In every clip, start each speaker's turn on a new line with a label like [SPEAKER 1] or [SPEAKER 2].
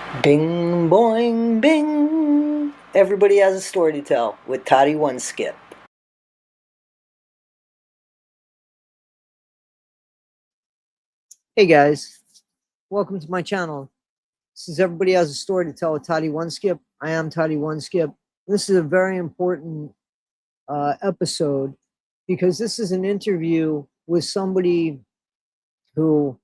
[SPEAKER 1] Bing boing bing. Everybody has a story to tell with Toddy One Skip. Hey guys, welcome to my channel. This is Everybody Has a Story to Tell with Toddy One Skip. I am Toddy One Skip. This is a very important episode because this is an interview with somebody who,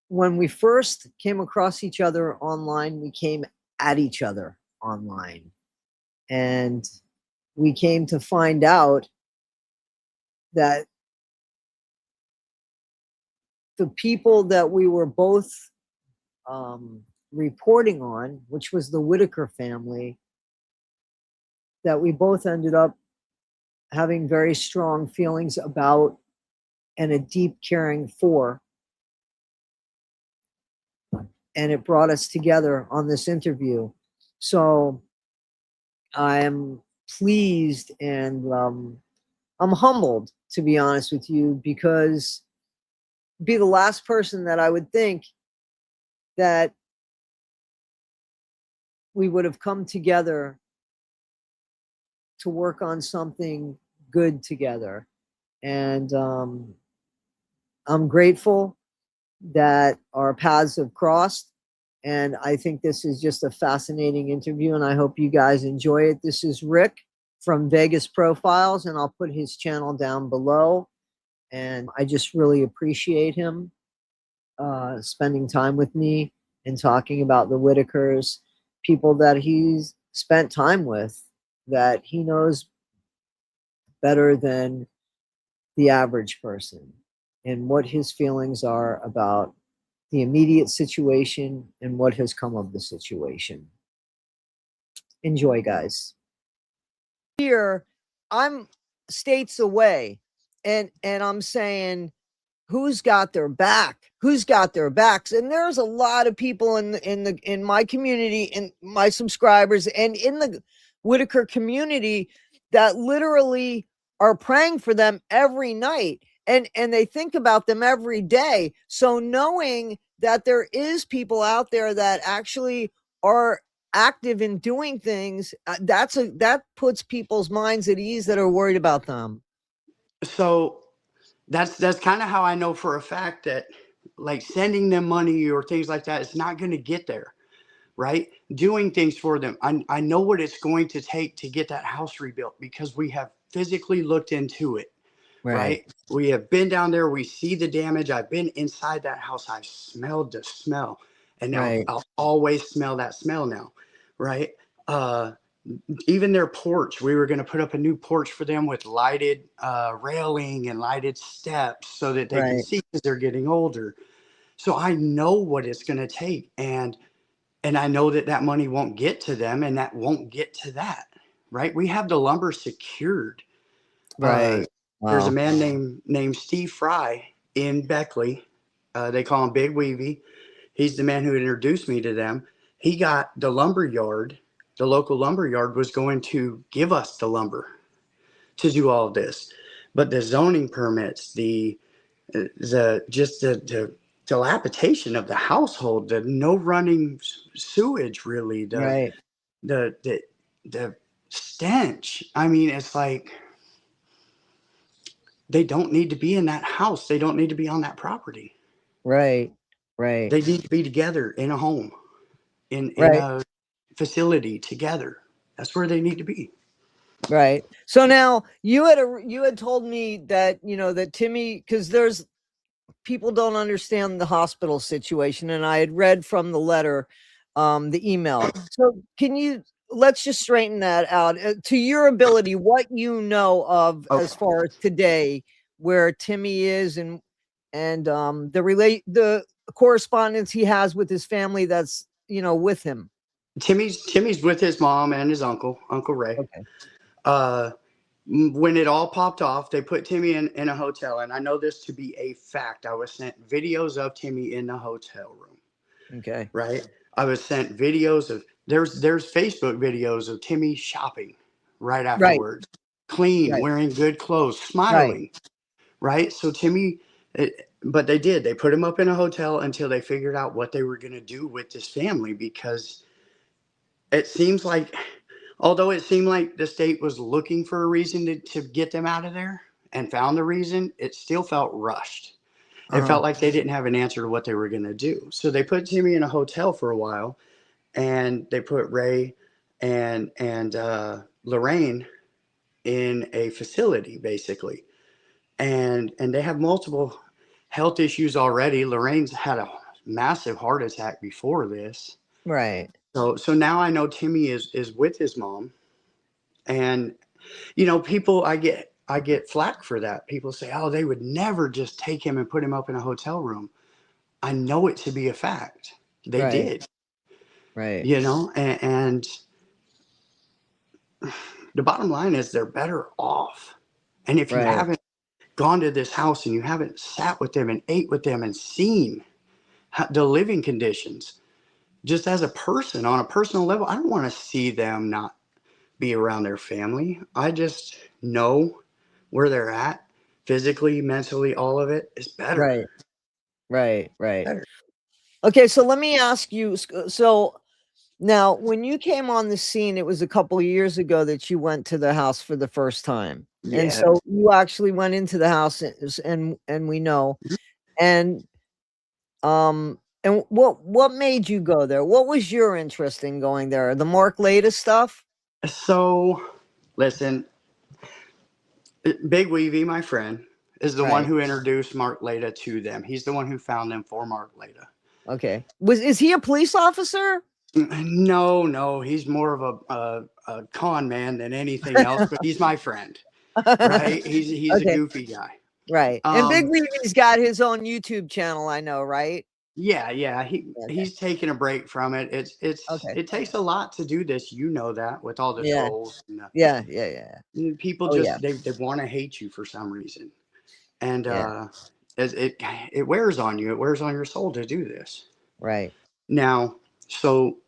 [SPEAKER 1] when we first came across each other online, we came at each other online. And we came to find out that the people that we were both reporting on, which was the Whittaker family, that we both ended up having very strong feelings about and a deep caring for. And it brought us together on this interview. So I'm pleased and I'm humbled, to be honest with you, because be the last person that I would think that we would have come together to work on something good together. And I'm grateful that our paths have crossed. And I think this is just a fascinating interview, and I hope you guys enjoy it. This is Rick from Vegas Profiles, and I'll put his channel down below. And I just really appreciate him spending time with me and talking about the Whittakers, people that he's spent time with, that he knows better than the average person, and what his feelings are about the immediate situation and what has come of the situation. Enjoy, guys. Here, I'm states away, and I'm saying, who's got their back? Who's got their backs? And there's a lot of people in my community, in my subscribers, and in the Whittaker community that literally are praying for them every night, and they think about them every day. So knowing that there is people out there that actually are active in doing things, that puts people's minds at ease that are worried about them.
[SPEAKER 2] So that's kind of how I know for a fact that, like, sending them money or things like that, it's not going to get there, right? Doing things for them. I know what it's going to take to get that house rebuilt because we have physically looked into it, right? We have been down there. We see the damage. I've been inside that house. I've smelled the smell, and now I'll always smell that smell now, right? Even their porch, we were going to put up a new porch for them with lighted railing and lighted steps so that they can see because they're getting older. So I know what it's going to take, and I know that that money won't get to them, and that won't get to that, right? We have the lumber secured. There's a man named Steve Fry in Beckley. They call him Big Weavy. He's the man who introduced me to them. He got the lumber yard. The local lumber yard was going to give us the lumber to do all of this, but the zoning permits, the dilapidation of the household, the no running sewage, really, the stench. I mean, it's like they don't need to be in that house. They don't need to be on that property.
[SPEAKER 1] Right.
[SPEAKER 2] They need to be together in a home, in a facility together. That's where they need to be.
[SPEAKER 1] Right. So now you had told me that, that Timmy, because there's people don't understand the hospital situation, and I had read from the letter, the email. So let's just straighten that out to your ability, what you know of as far as today, where Timmy is, and the correspondence he has with his family that's with him.
[SPEAKER 2] Timmy's with his mom and his Uncle Ray. When it all popped off, they put Timmy in a hotel, and I know this to be a fact. I was sent videos of Timmy in the hotel room.
[SPEAKER 1] Okay.
[SPEAKER 2] Right. I was sent videos of there's Facebook videos of Timmy shopping right afterwards, clean, wearing good clothes, smiling. Right. So Timmy, But they did. They put him up in a hotel until they figured out what they were going to do with this family, because it seems like, although it seemed like the state was looking for a reason to get them out of there and found the reason, it still felt rushed. It
[SPEAKER 1] Uh-huh.
[SPEAKER 2] felt like they didn't have an answer to what they were going to do. So they put Timmy in a hotel for a while, and they put Ray and Lorraine in a facility, basically. And they have multiple health issues already. Lorraine's had a massive heart attack before this.
[SPEAKER 1] Right.
[SPEAKER 2] So now I know Timmy is with his mom. And people, I get flack for that. People say, "Oh, they would never just take him and put him up in a hotel room." I know it to be a fact. They
[SPEAKER 1] Right.
[SPEAKER 2] did,
[SPEAKER 1] Right.
[SPEAKER 2] and the bottom line is they're better off. And if you
[SPEAKER 1] Right.
[SPEAKER 2] haven't gone to this house and you haven't sat with them and ate with them and seen the living conditions, just as a person on a personal level, I don't want to see them not be around their family. I just know where they're at physically, mentally, all of it is better.
[SPEAKER 1] Right. Right. Right.
[SPEAKER 2] Better.
[SPEAKER 1] Okay, so let me ask you. So now, when you came on the scene, it was a couple of years ago that you went to the house for the first time, and
[SPEAKER 2] Yeah.
[SPEAKER 1] so you actually went into the house, and we know, and and what made you go there? What was your interest in going there? The Mark Lada stuff?
[SPEAKER 2] So, listen, Big Weavy, my friend, is the one
[SPEAKER 1] Right.
[SPEAKER 2] who introduced Mark Lada to them. He's the one who found them for Mark Lada.
[SPEAKER 1] Okay. Is he a police officer?
[SPEAKER 2] No, he's more of a con man than anything else, but he's my friend, right? He's a
[SPEAKER 1] Okay.
[SPEAKER 2] goofy guy.
[SPEAKER 1] Right. And Big Weavy's got his own YouTube channel, I know, right?
[SPEAKER 2] Yeah.
[SPEAKER 1] Okay.
[SPEAKER 2] He's taking a break from it.
[SPEAKER 1] Okay.
[SPEAKER 2] It takes a lot to do this. You know that, with all the
[SPEAKER 1] Yeah.
[SPEAKER 2] trolls and
[SPEAKER 1] Yeah.
[SPEAKER 2] people,
[SPEAKER 1] Oh yeah.
[SPEAKER 2] just they want to hate you for some reason, and
[SPEAKER 1] Yeah.
[SPEAKER 2] it wears on you. It wears on your soul to do this.
[SPEAKER 1] Right.
[SPEAKER 2] Now, so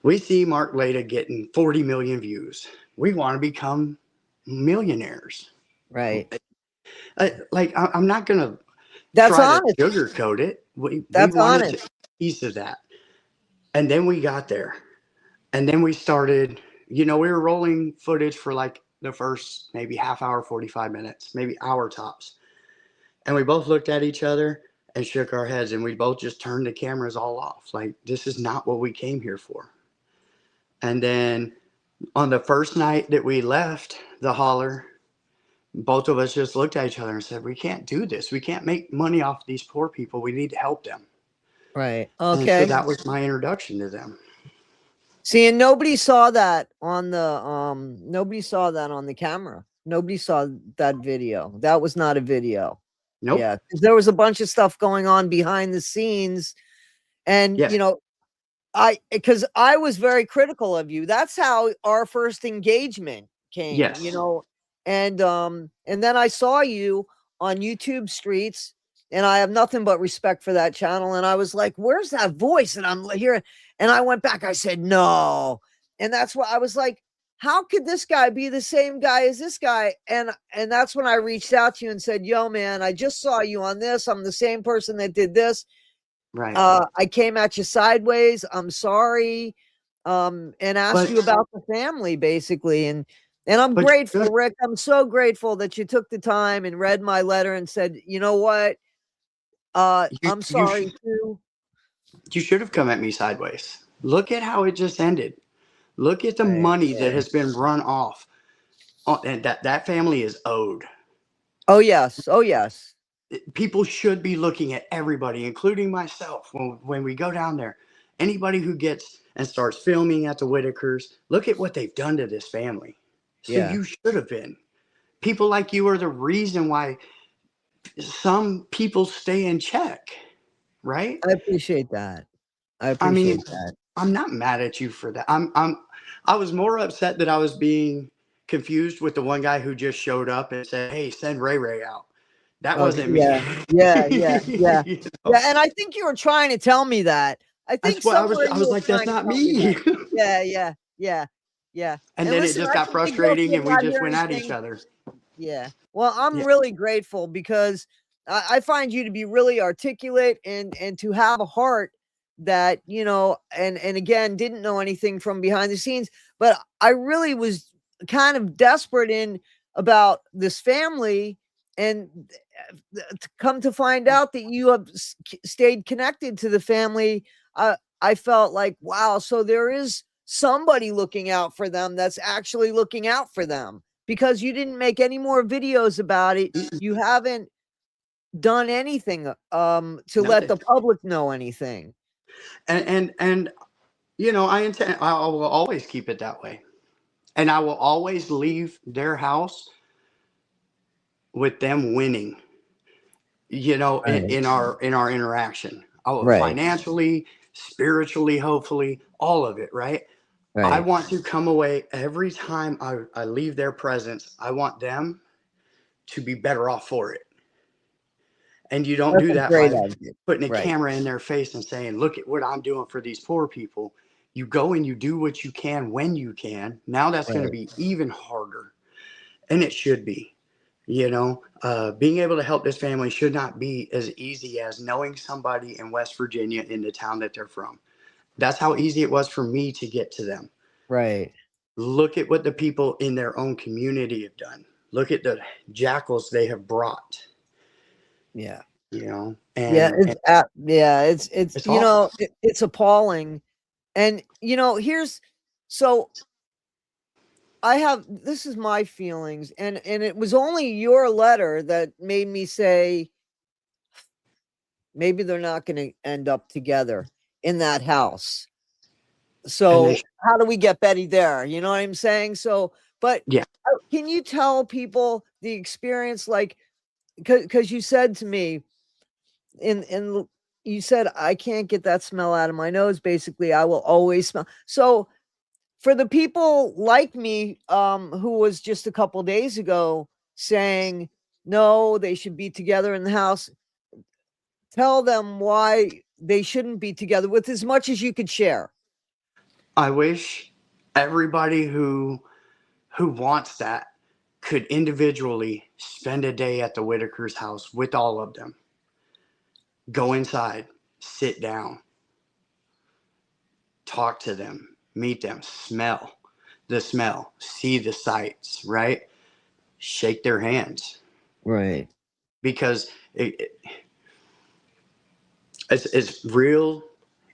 [SPEAKER 2] we see Mark Lada getting 40 million views. We want to become millionaires.
[SPEAKER 1] Right.
[SPEAKER 2] I'm not gonna
[SPEAKER 1] That's
[SPEAKER 2] try to
[SPEAKER 1] honest.
[SPEAKER 2] sugarcoat it. We
[SPEAKER 1] That's
[SPEAKER 2] wanted
[SPEAKER 1] honest.
[SPEAKER 2] a piece of that. And then we got there. And then we started, we were rolling footage for like the first maybe half hour, 45 minutes, maybe hour tops. And we both looked at each other and shook our heads, and we both just turned the cameras all off. Like, this is not what we came here for. And then on the first night that we left the holler, both of us just looked at each other and said, "We can't do this. We can't make money off these poor people. We need to help them."
[SPEAKER 1] Right.
[SPEAKER 2] And so
[SPEAKER 1] Okay.
[SPEAKER 2] that was my introduction to them.
[SPEAKER 1] See, and nobody saw that on the camera. Nobody saw that video. That was not a video.
[SPEAKER 2] Nope.
[SPEAKER 1] Yeah, because there was a bunch of stuff going on behind the scenes, and
[SPEAKER 2] Yes.
[SPEAKER 1] because I was very critical of you. That's how our first engagement came.
[SPEAKER 2] Yes.
[SPEAKER 1] And then I saw you on YouTube Streets, and I have nothing but respect for that channel. And I was like, "Where's that voice?" And I'm hearing, and I went back. I said, "No," and that's why I was like, "How could this guy be the same guy as this guy?" And that's when I reached out to you and said, "Yo, man, I just saw you on this. I'm the same person that did this.
[SPEAKER 2] Right.
[SPEAKER 1] I came at you sideways. I'm sorry." And asked you about the family, basically. And I'm grateful, Rick. I'm so grateful that you took the time and read my letter and said, "You know what? I'm sorry too."
[SPEAKER 2] You should have come at me sideways. Look at how it just ended. Look at the
[SPEAKER 1] Right,
[SPEAKER 2] money
[SPEAKER 1] yeah.
[SPEAKER 2] that has been run off. And that family is owed.
[SPEAKER 1] Oh, yes. Oh, yes.
[SPEAKER 2] People should be looking at everybody, including myself, when we go down there. Anybody who gets and starts filming at the Whittakers, look at what they've done to this family. So
[SPEAKER 1] Yeah.
[SPEAKER 2] you should have been. People like you are the reason why some people stay in check, right?
[SPEAKER 1] I appreciate that.
[SPEAKER 2] I'm not mad at you for that. I was more upset that I was being confused with the one guy who just showed up and said, "Hey, send Ray Ray out." That wasn't me.
[SPEAKER 1] Yeah. Yeah, and I think you were trying to tell me that. I think
[SPEAKER 2] That's what I
[SPEAKER 1] somewhere
[SPEAKER 2] was like, "That's not me."
[SPEAKER 1] Yeah.
[SPEAKER 2] And then
[SPEAKER 1] listen,
[SPEAKER 2] it just
[SPEAKER 1] I
[SPEAKER 2] got
[SPEAKER 1] can be
[SPEAKER 2] frustrating,
[SPEAKER 1] guilty
[SPEAKER 2] and
[SPEAKER 1] of
[SPEAKER 2] we
[SPEAKER 1] not
[SPEAKER 2] just went
[SPEAKER 1] hearing
[SPEAKER 2] at each
[SPEAKER 1] things.
[SPEAKER 2] other.
[SPEAKER 1] Yeah. Well, I'm
[SPEAKER 2] Yeah.
[SPEAKER 1] really grateful because I find you to be really articulate and to have a heart that, you know, and again, didn't know anything from behind the scenes, but I really was kind of desperate in about this family, and to come to find out that you have stayed connected to the family. I felt like, wow, so there is somebody looking out for them that's actually looking out for them, because you didn't make any more videos about it. You haven't done anything to let
[SPEAKER 2] Nothing.
[SPEAKER 1] the public know anything.
[SPEAKER 2] And you know, I will always keep it that way. And I will always leave their house with them winning, you know,
[SPEAKER 1] Right.
[SPEAKER 2] in our interaction. Oh,
[SPEAKER 1] Right.
[SPEAKER 2] financially, spiritually, hopefully, all of it, right? I
[SPEAKER 1] Right.
[SPEAKER 2] want to come away every time I leave their presence. I want them to be better off for it. And you don't
[SPEAKER 1] That's
[SPEAKER 2] do
[SPEAKER 1] a
[SPEAKER 2] that
[SPEAKER 1] great
[SPEAKER 2] by
[SPEAKER 1] idea.
[SPEAKER 2] putting a
[SPEAKER 1] Right.
[SPEAKER 2] camera in their face and saying, look at what I'm doing for these poor people. You go and you do what you can when you can. Now that's going to
[SPEAKER 1] Right.
[SPEAKER 2] be even harder. And it should be. You know, being able to help this family should not be as easy as knowing somebody in West Virginia in the town that they're from. That's how easy it was for me to get to them.
[SPEAKER 1] Right.
[SPEAKER 2] Look at what the people in their own community have done. Look at the jackals they have brought,
[SPEAKER 1] Yeah.
[SPEAKER 2] you know,
[SPEAKER 1] Yeah.
[SPEAKER 2] and
[SPEAKER 1] Yeah. It's
[SPEAKER 2] it's
[SPEAKER 1] you
[SPEAKER 2] awful.
[SPEAKER 1] know it's appalling, and you know here's so I have this is my feelings, and it was only your letter that made me say maybe they're not going to end up together in that house.
[SPEAKER 2] And they,
[SPEAKER 1] So how do we get Betty there? You know what I'm saying? So, but
[SPEAKER 2] yeah,
[SPEAKER 1] can you tell people the experience, like, because you said to me in you said I can't get that smell out of my nose. Basically, I will always smell. So for the people like me, who was just a couple days ago saying no, they should be together in the house, tell them why they shouldn't be together with as much as you could share.
[SPEAKER 2] I wish everybody who wants that could individually spend a day at the Whittaker's house with all of them. Go inside, sit down, talk to them, meet them, smell the smell, see the sights, right? Shake their hands
[SPEAKER 1] Right.
[SPEAKER 2] because it's real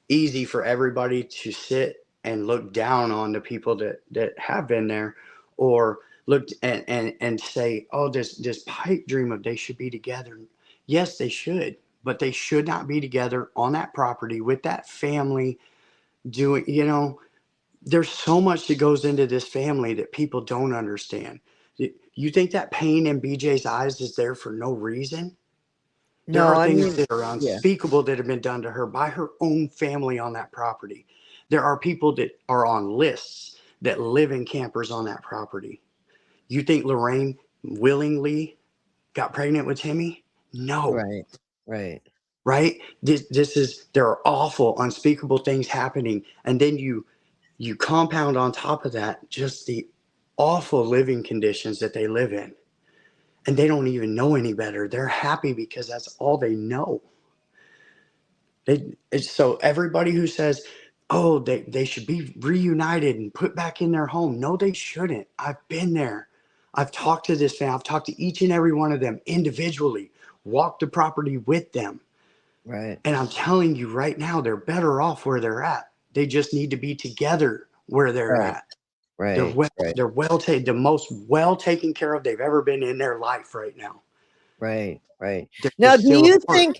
[SPEAKER 2] easy for everybody to sit and look down on the people that have been there, or look and say, oh, this pipe dream of they should be together. Yes, they should, but they should not be together on that property with that family doing, you know, there's so much that goes into this family that people don't understand. You think that pain in BJ's eyes is there for no reason? There
[SPEAKER 1] No,
[SPEAKER 2] are
[SPEAKER 1] I
[SPEAKER 2] things
[SPEAKER 1] mean,
[SPEAKER 2] that are
[SPEAKER 1] yeah.
[SPEAKER 2] unspeakable that have been done to her by her own family on that property. There are people that are on lists that live in campers on that property. You think Lorraine willingly got pregnant with Timmy? No,
[SPEAKER 1] Right. Right.
[SPEAKER 2] right? This is, there are awful, unspeakable things happening. And then you compound on top of that just the awful living conditions that they live in. And they don't even know any better. They're happy because that's all they know. So everybody who says, oh, they should be reunited and put back in their home. No, they shouldn't. I've been there. I've talked to this family. I've talked to each and every one of them individually, walked the property with them.
[SPEAKER 1] Right.
[SPEAKER 2] And I'm telling you right now, they're better off where they're at. They just need to be together where they're
[SPEAKER 1] Right.
[SPEAKER 2] at.
[SPEAKER 1] Right. Right.
[SPEAKER 2] They're well taken, the most well taken care of they've ever been in their life right now.
[SPEAKER 1] Right. Right.
[SPEAKER 2] They're
[SPEAKER 1] Now,
[SPEAKER 2] just
[SPEAKER 1] do
[SPEAKER 2] still
[SPEAKER 1] you
[SPEAKER 2] apart.
[SPEAKER 1] think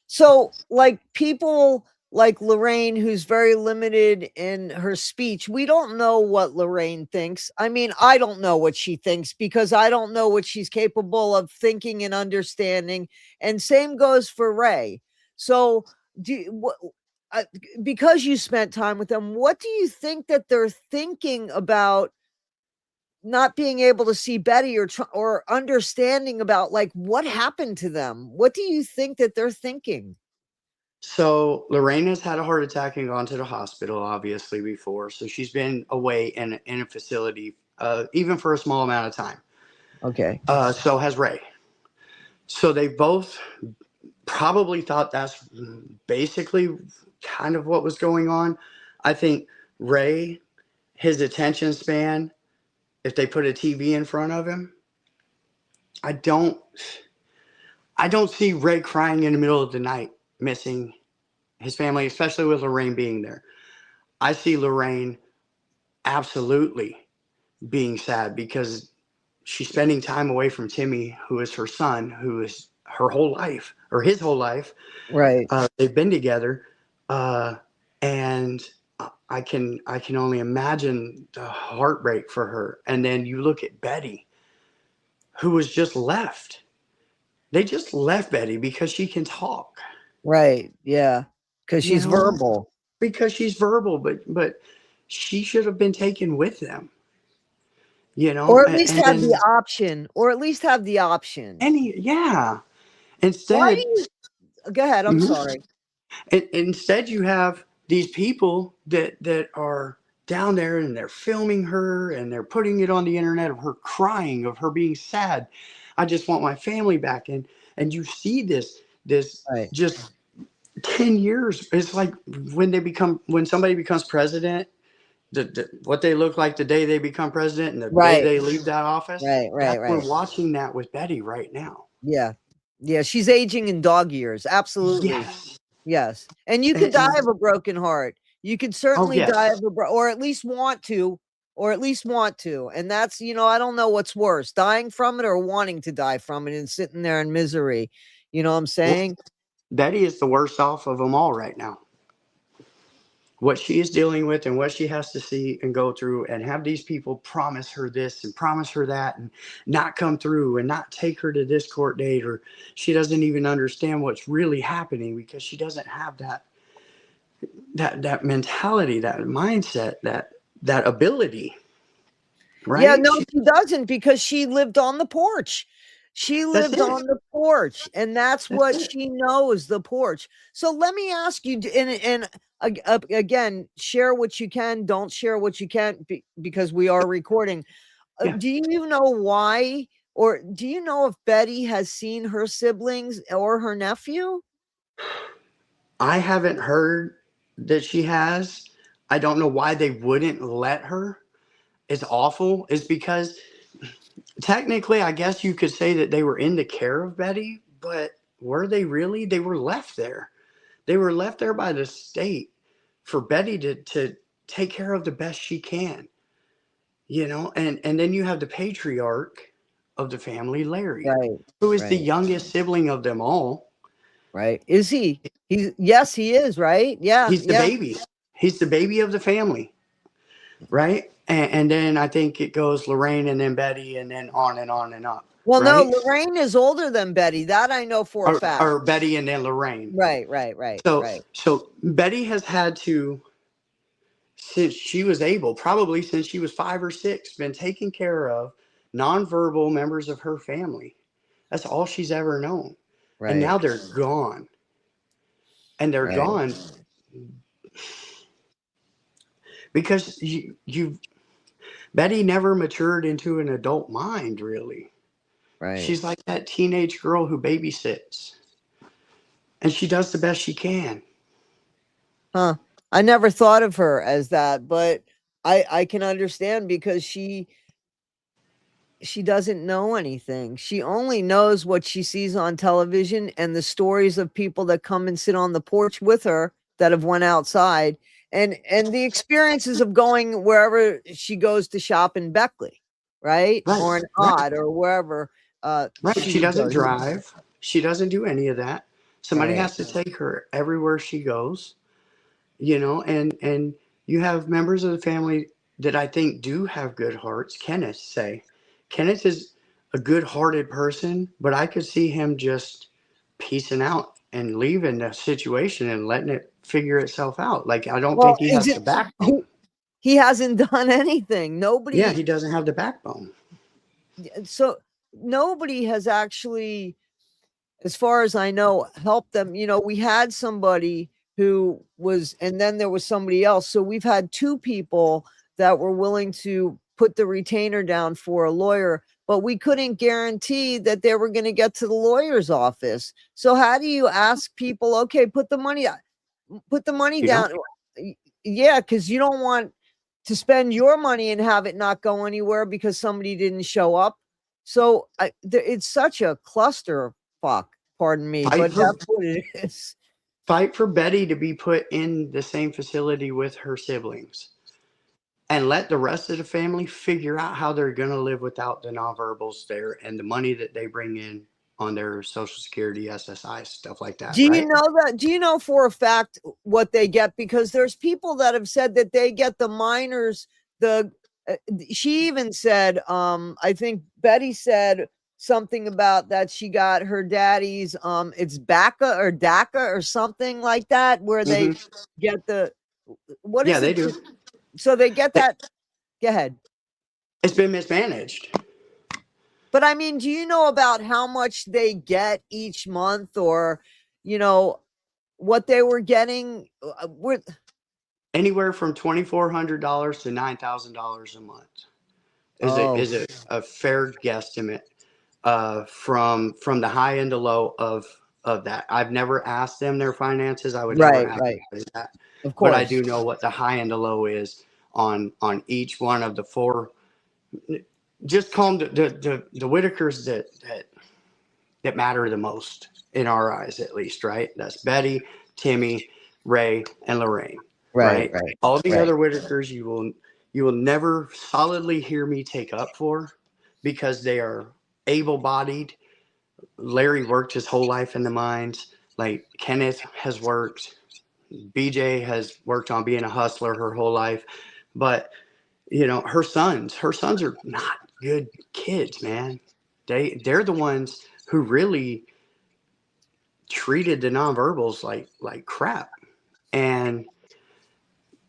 [SPEAKER 1] so? Like people like Lorraine, who's very limited in her speech, we don't know what Lorraine thinks. I mean, I don't know what she thinks because I don't know what she's capable of thinking and understanding. And same goes for Ray. So, what? Uh, because you spent time with them, what do you think that they're thinking about not being able to see Betty, or understanding about like what happened to them? What do you think that they're thinking?
[SPEAKER 2] So Lorraine has had a heart attack and gone to the hospital, obviously, before. So she's been away in a facility, even for a small amount of time.
[SPEAKER 1] Okay.
[SPEAKER 2] So has Ray. So they both probably thought that's basically kind of what was going on. I think Ray, his attention span, if they put a TV in front of him, I don't I don't see Ray crying in the middle of the night missing his family, especially with Lorraine being there. I see Lorraine absolutely being sad because she's spending time away from Timmy, who is her son, who is her whole life or his whole life.
[SPEAKER 1] Right.
[SPEAKER 2] They've been together, and I can only imagine the heartbreak for her. And then you look at Betty, who was just left. They just left Betty because she can talk,
[SPEAKER 1] Right. Yeah. Because
[SPEAKER 2] you
[SPEAKER 1] she's
[SPEAKER 2] know,
[SPEAKER 1] verbal.
[SPEAKER 2] because she's verbal, but she should have been taken with them, you know,
[SPEAKER 1] Or at
[SPEAKER 2] and,
[SPEAKER 1] least
[SPEAKER 2] and
[SPEAKER 1] have
[SPEAKER 2] then
[SPEAKER 1] the option. Or at least have the option.
[SPEAKER 2] yeah,
[SPEAKER 1] Why do
[SPEAKER 2] instead.
[SPEAKER 1] you go ahead? I'm
[SPEAKER 2] Mhm.
[SPEAKER 1] sorry.
[SPEAKER 2] Instead, you have these people that are down there and they're filming her and they're putting it on the internet of her crying, of her being sad. I just want my family back. And you see this
[SPEAKER 1] Right.
[SPEAKER 2] just 10 years. It's like when somebody becomes president, what they look like the day they become president and the day
[SPEAKER 1] Right.
[SPEAKER 2] they leave that office.
[SPEAKER 1] Right. Right.
[SPEAKER 2] That's we're
[SPEAKER 1] Right.
[SPEAKER 2] watching that with Betty right now.
[SPEAKER 1] Yeah. Yeah. She's aging in dog years. Absolutely.
[SPEAKER 2] Yes.
[SPEAKER 1] Yes. And you could die
[SPEAKER 2] And
[SPEAKER 1] of a broken heart. You could
[SPEAKER 2] oh
[SPEAKER 1] certainly die
[SPEAKER 2] yes.
[SPEAKER 1] of or at least want to, or at least want to. And that's, I don't know what's worse, dying from it or wanting to die from it and sitting there in misery. You know what I'm
[SPEAKER 2] Well,
[SPEAKER 1] saying?
[SPEAKER 2] Betty is the worst off of them all right now. What she is dealing with and what she has to see and go through, and have these people promise her this and promise her that and not come through and not take her to this court date, or she doesn't even understand what's really happening because she doesn't have that mentality, that mindset, that ability,
[SPEAKER 1] Yeah,
[SPEAKER 2] right?
[SPEAKER 1] no, she doesn't because she lived on the porch. She
[SPEAKER 2] That's
[SPEAKER 1] lived
[SPEAKER 2] it.
[SPEAKER 1] on the porch, and that's
[SPEAKER 2] That's
[SPEAKER 1] what
[SPEAKER 2] it.
[SPEAKER 1] she knows, the porch. So let me ask you, again, share what you can, don't share what you can't, because we are recording.
[SPEAKER 2] Yeah.
[SPEAKER 1] Do you know why, or do you know if Betty has seen her siblings or her nephew?
[SPEAKER 2] I haven't heard that she has. I don't know why they wouldn't let her. It's awful. It's because technically, I guess you could say that they were in the care of Betty, but were they really? They were left there. They were left there by the state for Betty to take care of the best she can, you know? And then you have the patriarch of the family, Larry,
[SPEAKER 1] Right,
[SPEAKER 2] who is the
[SPEAKER 1] right,
[SPEAKER 2] youngest sibling of them all.
[SPEAKER 1] right. Is he? Yes, he is, right? Yeah,
[SPEAKER 2] He's the
[SPEAKER 1] yeah.
[SPEAKER 2] baby. He's the baby of the family, right? And then I think it goes Lorraine and then Betty and then on and on and up,
[SPEAKER 1] Well, no,
[SPEAKER 2] right?
[SPEAKER 1] Lorraine is older than Betty. That I know for a fact.
[SPEAKER 2] Or Betty and then Lorraine.
[SPEAKER 1] Right, right, right,
[SPEAKER 2] So
[SPEAKER 1] right,
[SPEAKER 2] so Betty has had to, since she was able, probably since she was 5 or 6, been taking care of nonverbal members of her family. That's all she's ever known. And
[SPEAKER 1] right,
[SPEAKER 2] now they're gone. And they're
[SPEAKER 1] right,
[SPEAKER 2] gone because you Betty never matured into an adult mind, really.
[SPEAKER 1] right.
[SPEAKER 2] She's like that teenage girl who babysits. And she does the best she can.
[SPEAKER 1] Huh. I never thought of her as that, but I can understand because she doesn't know anything. She only knows what she sees on television and the stories of people that come and sit on the porch with her that have went outside, and the experiences of going wherever she goes to shop in Beckley, right?
[SPEAKER 2] Right,
[SPEAKER 1] Or in
[SPEAKER 2] right,
[SPEAKER 1] Odd or wherever
[SPEAKER 2] right. She
[SPEAKER 1] she
[SPEAKER 2] doesn't
[SPEAKER 1] goes.
[SPEAKER 2] drive. She doesn't do any of that. Somebody
[SPEAKER 1] Right.
[SPEAKER 2] has to take her everywhere she goes, you know, and you have members of the family that I think do have good hearts. Kenneth is a good-hearted person, but I could see him just piecing out and leaving the situation and letting it figure itself out. Like, I don't
[SPEAKER 1] Well,
[SPEAKER 2] think he
[SPEAKER 1] is
[SPEAKER 2] has
[SPEAKER 1] it
[SPEAKER 2] the backbone.
[SPEAKER 1] he hasn't done anything.
[SPEAKER 2] Yeah,
[SPEAKER 1] Nobody
[SPEAKER 2] he doesn't have the backbone.
[SPEAKER 1] so nobody has actually, as far as I know, helped them. We had somebody who was, and then there was somebody else. So we've had two people that were willing to put the retainer down for a lawyer, but we couldn't guarantee that they were going to get to the lawyer's office. So how do you ask people, okay, put the money down? Yeah, because you don't want to spend your money and have it not go anywhere because somebody didn't show up. So it's such a cluster fuck, pardon me, but that's what it is.
[SPEAKER 2] Fight for Betty to be put in the same facility with her siblings, and let the rest of the family figure out how they're going to live without the nonverbals there and the money that they bring in on their Social Security, SSI, stuff like that,
[SPEAKER 1] Do you
[SPEAKER 2] right?
[SPEAKER 1] know that? Do you know for a fact what they get? Because there's people that have said that they get the minors. She even said, I think Betty said something about that she got her daddy's, it's BACA or DACA or something like that, where they get the, what is
[SPEAKER 2] Yeah, they
[SPEAKER 1] it?
[SPEAKER 2] do.
[SPEAKER 1] So they get that. Go ahead.
[SPEAKER 2] It's been mismanaged.
[SPEAKER 1] But I mean, do you know about how much they get each month, or, what they were getting?
[SPEAKER 2] Anywhere from $2,400 to $9,000 a month is a fair guesstimate from the high and the low of that. I've never asked them their finances. I would never ask that.
[SPEAKER 1] Of course.
[SPEAKER 2] But I do know what the high and the low is on each one of the four. Just call them the Whittakers that matter the most in our eyes, at least, right? That's Betty, Timmy, Ray, and Lorraine. Right. All the other Whittakers you will never solidly hear me take up for, because they are able-bodied. Larry worked his whole life in the mines. Like Kenneth has worked. BJ has worked on being a hustler her whole life. But her sons are not good kids, man. They're the ones who really treated the nonverbals like crap. And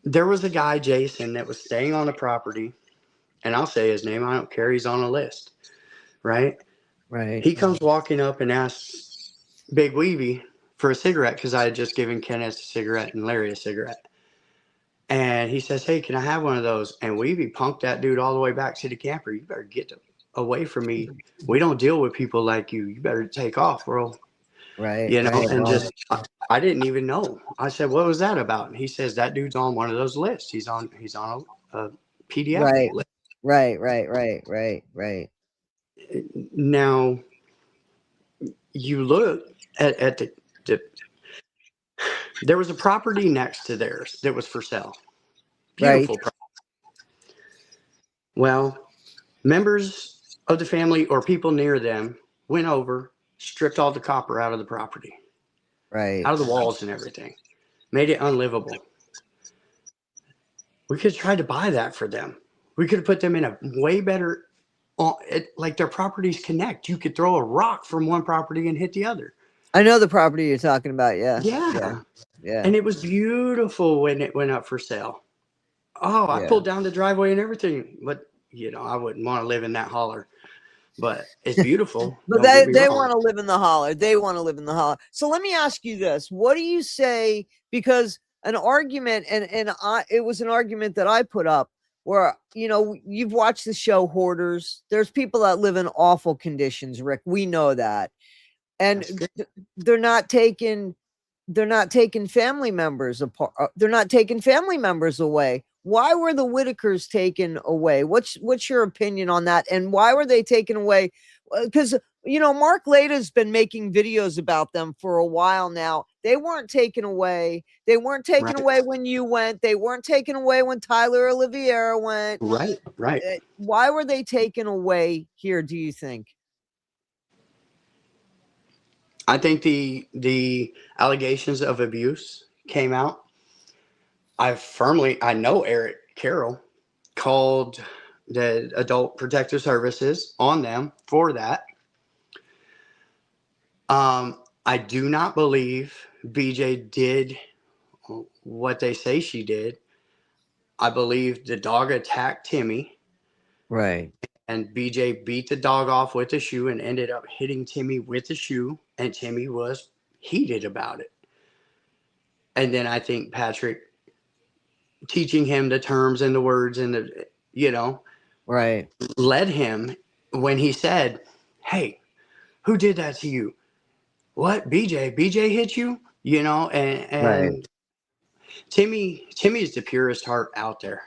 [SPEAKER 2] there was a guy, Jason, that was staying on the property, and I'll say his name. I don't care. He's on a list, right?
[SPEAKER 1] Right.
[SPEAKER 2] He comes walking up and asks Big Weeby for a cigarette, because I had just given Kenneth a cigarette and Larry a cigarette. And he says, "Hey, can I have one of those?" And Weeby punked that dude all the way back to the camper. "You better get away from me. We don't deal with people like you. You better take off, bro."
[SPEAKER 1] Right.
[SPEAKER 2] And just, I didn't even know. I said, "What was that about?" And he says, "That dude's on one of those lists. He's on a PDF list."
[SPEAKER 1] Right.
[SPEAKER 2] Now, you look at the there was a property next to theirs that was for sale. Beautiful property. Well, members of the family or people near them went over, stripped all the copper out of the property, out of the walls and everything, made it unlivable. We could have tried to buy that for them. We could have put them in a way better, like their properties connect. You could throw a rock from one property and hit the other.
[SPEAKER 1] I know the property you're talking about.
[SPEAKER 2] Yeah. And it was beautiful when it went up for sale. Oh, I pulled down the driveway and everything, but I wouldn't want to live in that holler. But it's beautiful.
[SPEAKER 1] But they want to live in the holler. They want to live in the holler. So let me ask you this: what do you say? Because an argument, it was an argument that I put up where you've watched the show Hoarders. There's people that live in awful conditions, Rick. We know that, and they're not taking family members apart. They're not taking family members away. Why were the Whittakers taken away? What's your opinion on that? And why were they taken away? Because Mark Lada's been making videos about them for a while now. They weren't taken away. They weren't taken away when you went. They weren't taken away when Tyler Oliveira went.
[SPEAKER 2] Right.
[SPEAKER 1] Why were they taken away here, do you think?
[SPEAKER 2] I think the allegations of abuse came out. I know Eric Carroll called the Adult Protective Services on them for that. I do not believe BJ did what they say she did. I believe the dog attacked Timmy.
[SPEAKER 1] Right.
[SPEAKER 2] And BJ beat the dog off with a shoe and ended up hitting Timmy with the shoe. And Timmy was heated about it. And then I think Patrick teaching him the terms and the words and
[SPEAKER 1] Right.
[SPEAKER 2] led him when he said, "Hey, who did that to you? What? BJ hit you?" You know,
[SPEAKER 1] Right.
[SPEAKER 2] and Timmy is the purest heart out there.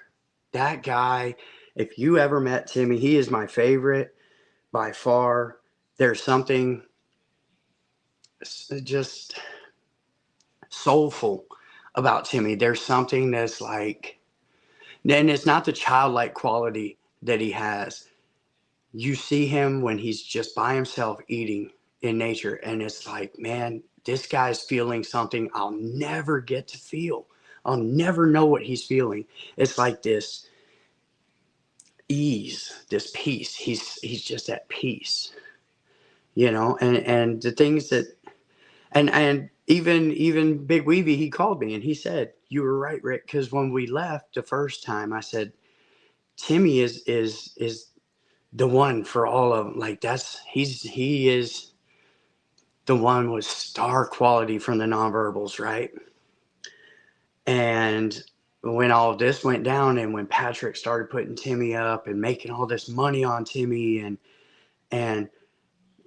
[SPEAKER 2] That guy, if you ever met Timmy, he is my favorite by far. There's something just soulful about Timmy. There's something that's like, and it's not the childlike quality that he has. You see him when he's just by himself eating in nature, and it's like, man, this guy's feeling something I'll never get to feel. I'll never know what he's feeling. It's like this ease, this peace. He's just at peace, you know. And the things that, and even Big Weeby, he called me and he said, "You were right, Rick." Because when we left the first time, I said, "Timmy is the one for all of them. Like he is the one with star quality from the nonverbals, right?" And when all of this went down, and when Patrick started putting Timmy up and making all this money on Timmy, and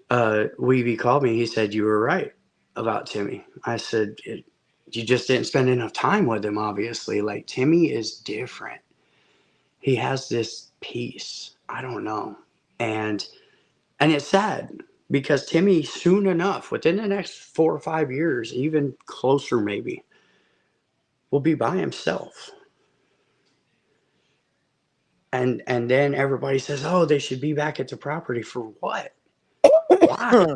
[SPEAKER 2] Weeby called me, he said, "You were right about Timmy." I said, "You just didn't spend enough time with him, obviously. Like, Timmy is different. He has this peace. I don't know." And it's sad because Timmy, soon enough, within the next 4 or 5 years, even closer maybe, will be by himself. And then everybody says, "Oh, they should be back at the property." For what? Why?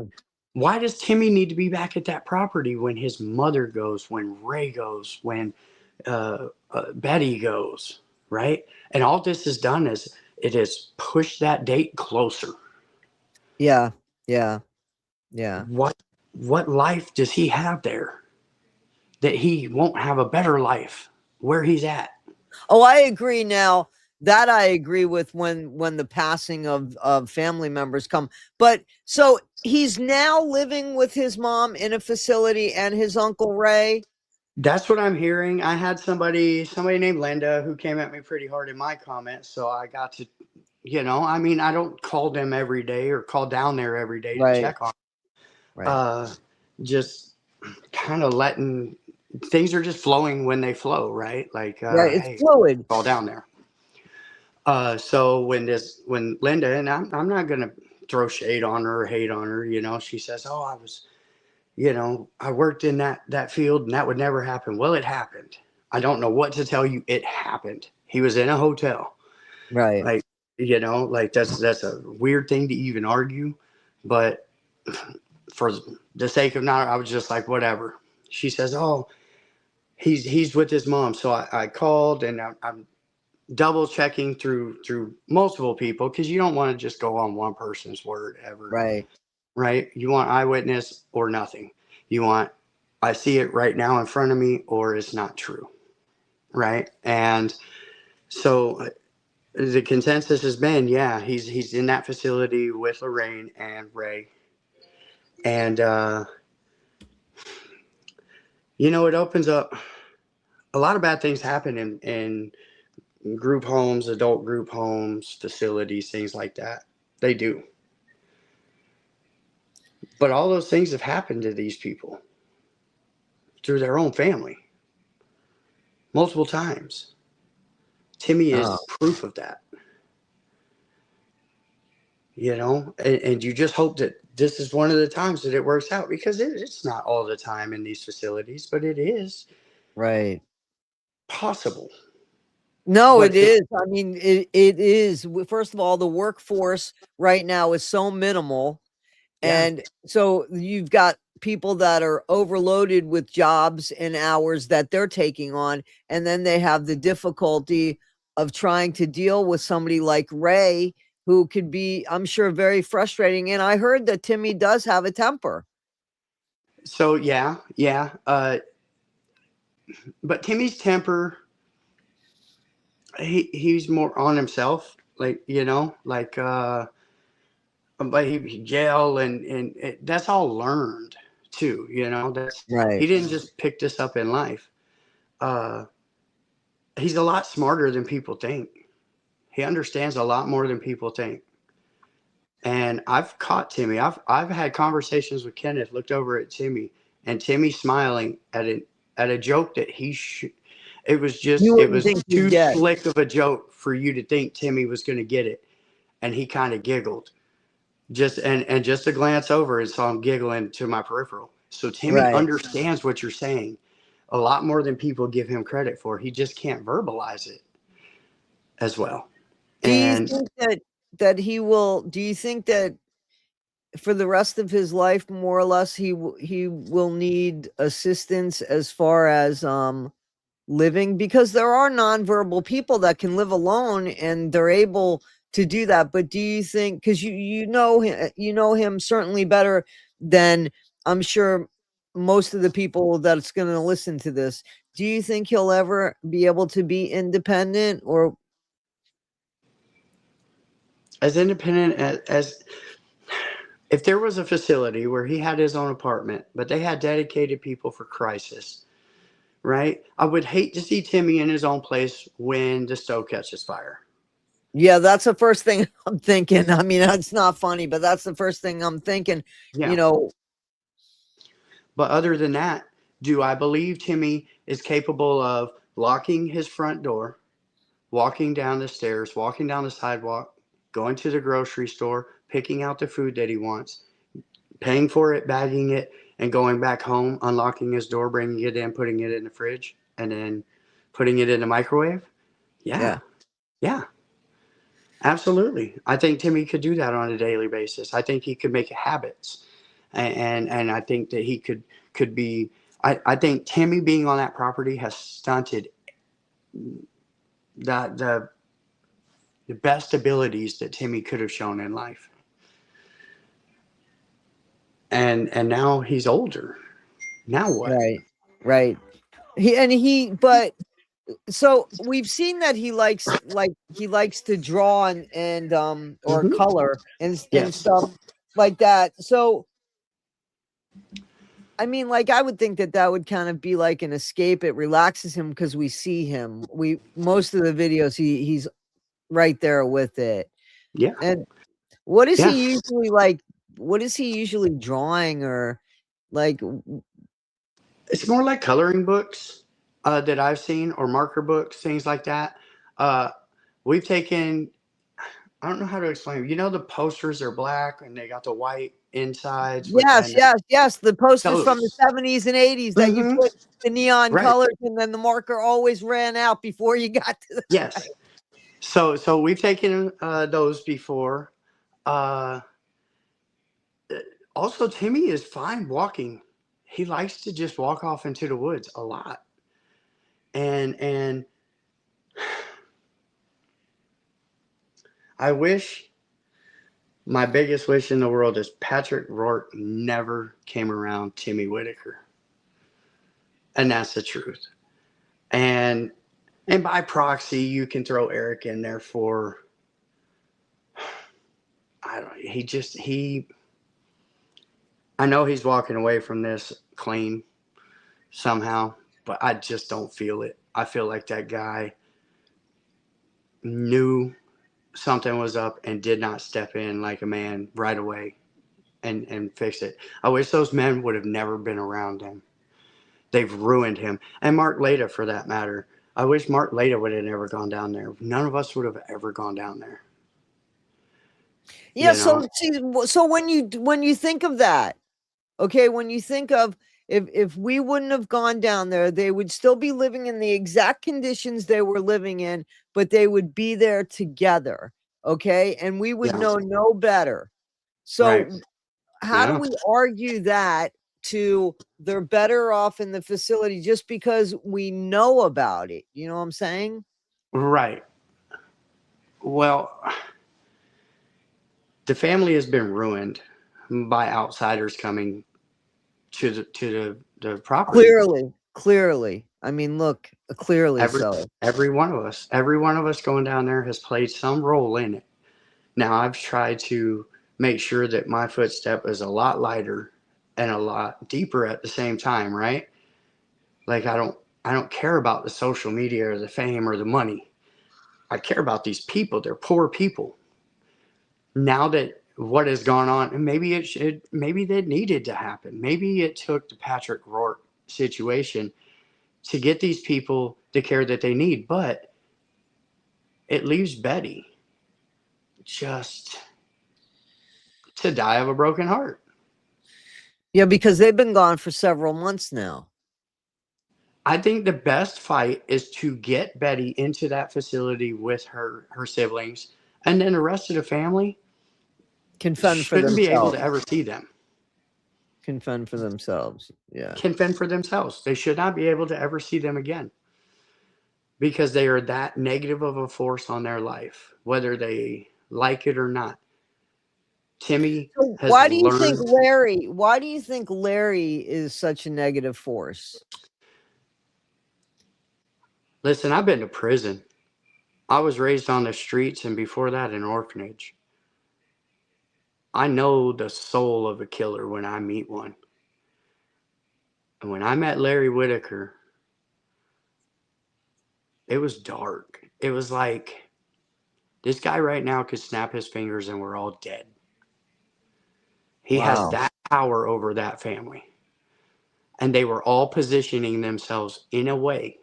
[SPEAKER 2] Why does Timmy need to be back at that property when his mother goes, when Ray goes, when Betty goes, right? And all this has done is it has pushed that date closer.
[SPEAKER 1] Yeah. Yeah. Yeah.
[SPEAKER 2] What life does he have there that he won't have a better life where he's at?
[SPEAKER 1] Oh, I agree now. That I agree with when the passing of family members come. But so he's now living with his mom in a facility and his uncle Ray.
[SPEAKER 2] That's what I'm hearing. I had somebody named Linda who came at me pretty hard in my comments, so I got to, I mean, I don't call them every day or call down there every day to
[SPEAKER 1] Right.
[SPEAKER 2] check on.
[SPEAKER 1] Right.
[SPEAKER 2] Just kind of letting things are just flowing when they flow, right? Like,
[SPEAKER 1] Right. It's
[SPEAKER 2] hey,
[SPEAKER 1] fluid.
[SPEAKER 2] fall down there. So when Linda, and I'm not gonna throw shade on her or hate on her, she says, "Oh, I worked in that field and that would never happen." Well, it happened. I don't know what to tell you. It happened. He was in a hotel.
[SPEAKER 1] Right.
[SPEAKER 2] Like, like that's a weird thing to even argue, but for the sake of not, I was just like, whatever. She says, "Oh, he's with his mom." So I called, and I'm double checking through multiple people, because you don't want to just go on one person's word ever,
[SPEAKER 1] Right.
[SPEAKER 2] right? You want eyewitness or nothing. You want, I see it right now in front of me, or it's not true, right? And so the consensus has been, yeah, he's in that facility with Lorraine and Ray. And it opens up, a lot of bad things happen in group homes, adult group homes, facilities, things like that. They do. But all those things have happened to these people through their own family multiple times. Timmy is
[SPEAKER 1] Oh,
[SPEAKER 2] proof of that, and you just hope that this is one of the times that it works out, because it's not all the time in these facilities, but it is
[SPEAKER 1] right.
[SPEAKER 2] possible.
[SPEAKER 1] No, it
[SPEAKER 2] But
[SPEAKER 1] is. I mean, it is. First of all, the workforce right now is so minimal.
[SPEAKER 2] yeah,
[SPEAKER 1] And so you've got people that are overloaded with jobs and hours that they're taking on. And then they have the difficulty of trying to deal with somebody like Ray, who could be, I'm sure, very frustrating. And I heard that Timmy does have a temper.
[SPEAKER 2] so yeah. But Timmy's temper, he's more on himself, like, like but he yell, and that's all learned too. That's,
[SPEAKER 1] Right.
[SPEAKER 2] he didn't just pick this up in life. uh he's a lot smarter than people think. He understands a lot more than people think. And I've caught Timmy. I've had conversations with Kenneth, looked over at Timmy, and Timmy smiling at a joke that
[SPEAKER 1] You
[SPEAKER 2] it
[SPEAKER 1] wouldn't
[SPEAKER 2] was
[SPEAKER 1] think you'd
[SPEAKER 2] too
[SPEAKER 1] get.
[SPEAKER 2] slick of a joke for you to think Timmy was going to get it. And he kind of giggled. Just a glance over and saw him giggling to my peripheral. So Timmy
[SPEAKER 1] Right.
[SPEAKER 2] understands what you're saying a lot more than people give him credit for. He just can't verbalize it as well.
[SPEAKER 1] Do you
[SPEAKER 2] And
[SPEAKER 1] think that he will? Do you think that for the rest of his life, more or less, he will need assistance as far as living? Because there are nonverbal people that can live alone and they're able to do that. But do you think, because you know him certainly better than I'm sure most of the people that's going to listen to this, do you think he'll ever be able to be independent? Or
[SPEAKER 2] as independent as if there was a facility where he had his own apartment, but they had dedicated people for crisis, right? I would hate to see Timmy in his own place when the stove catches fire.
[SPEAKER 1] yeah, that's the first thing I'm thinking. I mean, it's not funny, but that's the first thing I'm thinking, you
[SPEAKER 2] Yeah.
[SPEAKER 1] know.
[SPEAKER 2] But other than that, do I believe Timmy is capable of locking his front door, walking down the stairs, walking down the sidewalk, going to the grocery store, picking out the food that he wants, paying for it, bagging it, and going back home, unlocking his door, bringing it in, putting it in the fridge, and then putting it in the microwave? Yeah.
[SPEAKER 1] Yeah.
[SPEAKER 2] Yeah. Absolutely. I think Timmy could do that on a daily basis. I think he could make habits. And I think that he could be I think Timmy being on that property has stunted the the best abilities that Timmy could have shown in life. And now he's older. Now what?
[SPEAKER 1] Right. Right. But so we've seen that he likes to draw and or
[SPEAKER 2] Hmm.
[SPEAKER 1] color and
[SPEAKER 2] Yes.
[SPEAKER 1] stuff like that. So I mean, like, I would think that would kind of be like an escape. It relaxes him because we see him. We most of the videos he's right there with it.
[SPEAKER 2] Yeah.
[SPEAKER 1] And what is
[SPEAKER 2] Yeah.
[SPEAKER 1] he usually like? What is he usually drawing or like?
[SPEAKER 2] It's more like coloring books that I've seen, or marker books, things like that. Uh, we've taken, I don't know how to explain it. You know, the posters are black and they got the white insides with,
[SPEAKER 1] Yes,
[SPEAKER 2] and
[SPEAKER 1] yes, yes. The posters from the
[SPEAKER 2] those.
[SPEAKER 1] 70s and 80s that you
[SPEAKER 2] Hmm.
[SPEAKER 1] put the neon
[SPEAKER 2] Right.
[SPEAKER 1] colors and then the marker always ran out before you got to the
[SPEAKER 2] Yes. So we've taken those before. Uh, Also, Timmy is fine walking. He likes to just walk off into the woods a lot. And I wish, my biggest wish in the world is Patrick Rourke never came around Timmy Whittaker. And that's the truth. And and by proxy, you can throw Eric in there for, I don't, I know he's walking away from this clean somehow, but I just don't feel it. I feel like that guy knew something was up and did not step in like a man right away and fix it. I wish those men would have never been around him. They've ruined him. And Mark Leda, for that matter. I wish Mark Leda would have never gone down there. None of us would have ever gone down there.
[SPEAKER 1] Yeah,
[SPEAKER 2] You
[SPEAKER 1] so
[SPEAKER 2] know?
[SPEAKER 1] see, so when you think of that, okay, when you think of if we wouldn't have gone down there, they would still be living in the exact conditions they were living in, but they would be there together, okay? And we would
[SPEAKER 2] Yeah.
[SPEAKER 1] know no better.
[SPEAKER 2] Right.
[SPEAKER 1] So how do
[SPEAKER 2] Yeah.
[SPEAKER 1] we argue that to they're better off in the facility just because we know about it? You know what I'm saying?
[SPEAKER 2] Right. Well, the family has been ruined by outsiders coming to the property.
[SPEAKER 1] Clearly. I mean, look, clearly
[SPEAKER 2] Every
[SPEAKER 1] so.
[SPEAKER 2] every one of us going down there has played some role in it. Now I've tried to make sure that my footstep is a lot lighter and a lot deeper at the same time, right? Like I don't care about the social media or the fame or the money. I care about these people. They're poor people. Now that what has gone on, and maybe that needed to happen. Maybe it took the Patrick Rourke situation to get these people the care that they need, but it leaves Betty just to die of a broken heart.
[SPEAKER 1] Yeah, because they've been gone for several months now.
[SPEAKER 2] I think the best fight is to get Betty into that facility with her siblings, and then the rest of the family
[SPEAKER 1] Can fend for
[SPEAKER 2] shouldn't be able to
[SPEAKER 1] themselves.
[SPEAKER 2] ever see them.
[SPEAKER 1] Can fend for themselves. Yeah.
[SPEAKER 2] Can fend for themselves. They should not be able to ever see them again because they are that negative of a force on their life, whether they like it or not. Timmy
[SPEAKER 1] So
[SPEAKER 2] has learned.
[SPEAKER 1] why do you think Larry is such a negative force?
[SPEAKER 2] Listen, I've been to prison. I was raised on the streets and before that an orphanage. I know the soul of a killer when I meet one. And when I met Larry Whittaker, it was dark. It was like this guy right now could snap his fingers and we're all dead. He has
[SPEAKER 1] Wow.
[SPEAKER 2] that power over that family. And they were all positioning themselves in a way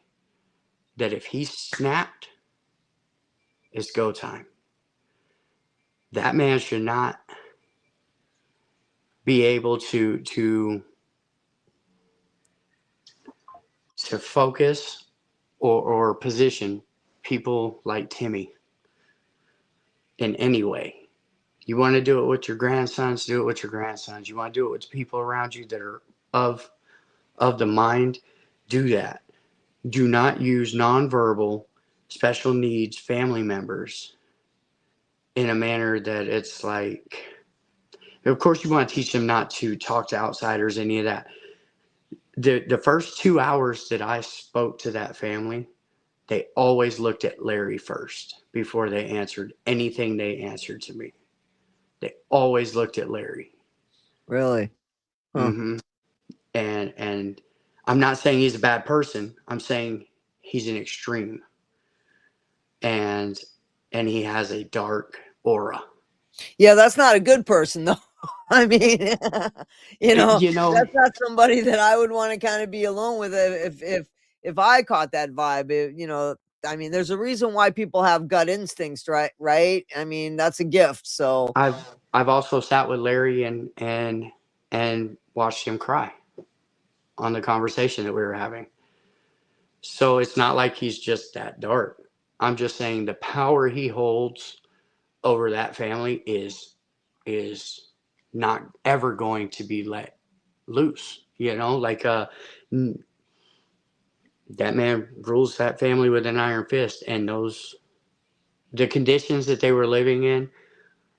[SPEAKER 2] that if he snapped, it's go time. That man should not be able to focus or position people like Timmy in any way. You want to do it with your grandsons, do it with your grandsons. You want to do it with people around you that are of the mind, do that. Do not use nonverbal special needs family members in a manner that it's like, of course you want to teach them not to talk to outsiders, any of that. The first 2 hours that I spoke to that family, they always looked at Larry first before they answered anything they answered to me. They always looked at Larry.
[SPEAKER 1] Really? Huh.
[SPEAKER 2] Mm-hmm. And I'm not saying he's a bad person. I'm saying he's an extreme, and he has a dark aura.
[SPEAKER 1] Yeah, that's not a good person though. I mean,
[SPEAKER 2] You know,
[SPEAKER 1] that's not somebody that I would want to kind of be alone with if I caught that vibe. I mean, there's a reason why people have gut instincts, right? Right? I mean, that's a gift. So,
[SPEAKER 2] I've also sat with Larry and watched him cry on the conversation that we were having. So it's not like he's just that dark. I'm just saying the power he holds over that family is not ever going to be let loose. Like that man rules that family with an iron fist, and the conditions that they were living in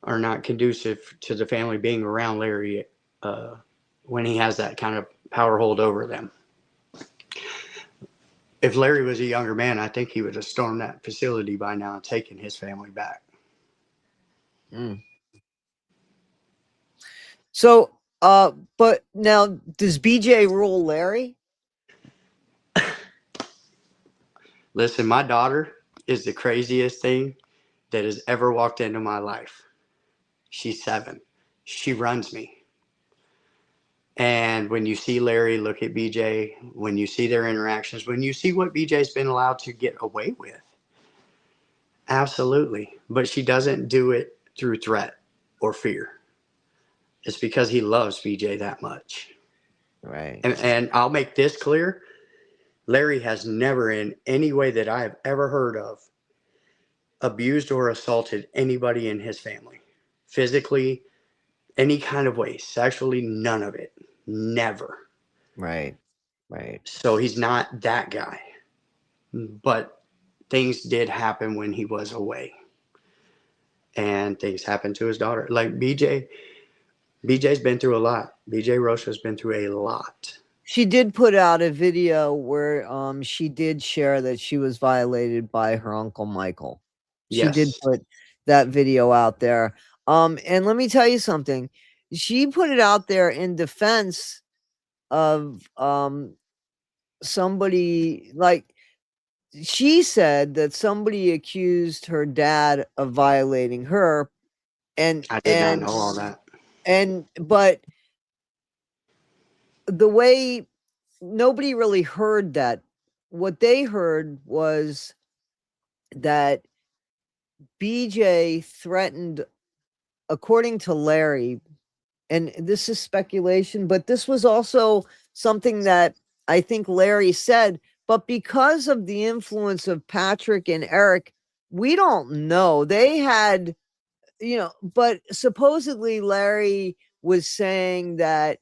[SPEAKER 2] are not conducive to the family being around Larry when he has that kind of power hold over them. If Larry was a younger man, I think he would have stormed that facility by now and taken his family back.
[SPEAKER 1] mm. So, but now does BJ rule Larry?
[SPEAKER 2] Listen, my daughter is the craziest thing that has ever walked into my life. She's 7. She runs me. And when you see Larry look at BJ, when you see their interactions, when you see what BJ's been allowed to get away with, absolutely. But she doesn't do it through threat or fear. It's because he loves BJ that much.
[SPEAKER 1] Right.
[SPEAKER 2] And I'll make this clear. Larry has never, in any way that I have ever heard of, abused or assaulted anybody in his family. Physically, any kind of way. Sexually, none of it. Never.
[SPEAKER 1] Right. Right.
[SPEAKER 2] So he's not that guy. But things did happen when he was away. And things happened to his daughter. Like BJ's been through a lot. BJ Rocha's been through a lot.
[SPEAKER 1] She did put out a video where she did share that she was violated by her uncle Michael. She did
[SPEAKER 2] Yes.
[SPEAKER 1] put that video out there. And let me tell you something. She put it out there in defense of somebody like she said that somebody accused her dad of violating her, and
[SPEAKER 2] I did not know all that.
[SPEAKER 1] but the way nobody really heard that, what they heard was that BJ threatened, according to Larry, and this is speculation, but this was also something that I think Larry said, but because of the influence of Patrick and Eric, we don't know. They had, but supposedly Larry was saying that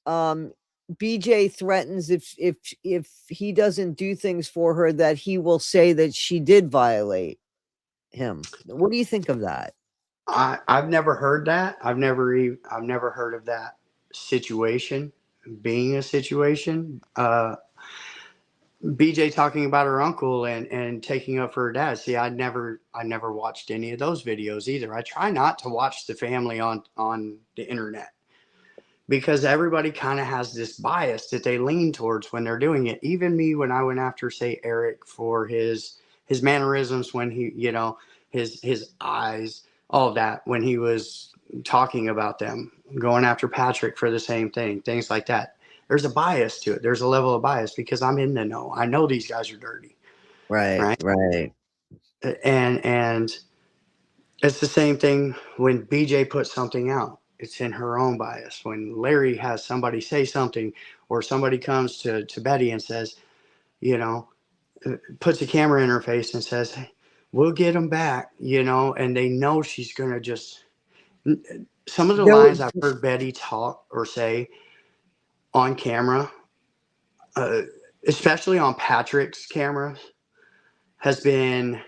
[SPEAKER 1] BJ threatens if he doesn't do things for her, that he will say that she did violate him. What do you think of that?
[SPEAKER 2] I've never heard that. I've never heard of that situation being a situation. BJ talking about her uncle and taking up for her dad. See, I never watched any of those videos either. I try not to watch the family on the internet because everybody kind of has this bias that they lean towards when they're doing it. Even me, when I went after, say, Eric for his mannerisms, when he, his eyes, all of that, when he was talking about them, going after Patrick for the same thing, things like that. There's a bias to it. There's a level of bias because I'm in the know. I know these guys are dirty,
[SPEAKER 1] Right,
[SPEAKER 2] right?
[SPEAKER 1] right.
[SPEAKER 2] And it's the same thing when BJ puts something out. It's in her own bias. When Larry has somebody say something, or somebody comes to Betty and says, you know, puts a camera in her face and says, hey, we'll get him back, and they know she's going to just. Some of the
[SPEAKER 1] There
[SPEAKER 2] lines
[SPEAKER 1] was,
[SPEAKER 2] I've heard Betty talk or say on camera, uh, especially on Patrick's camera, has been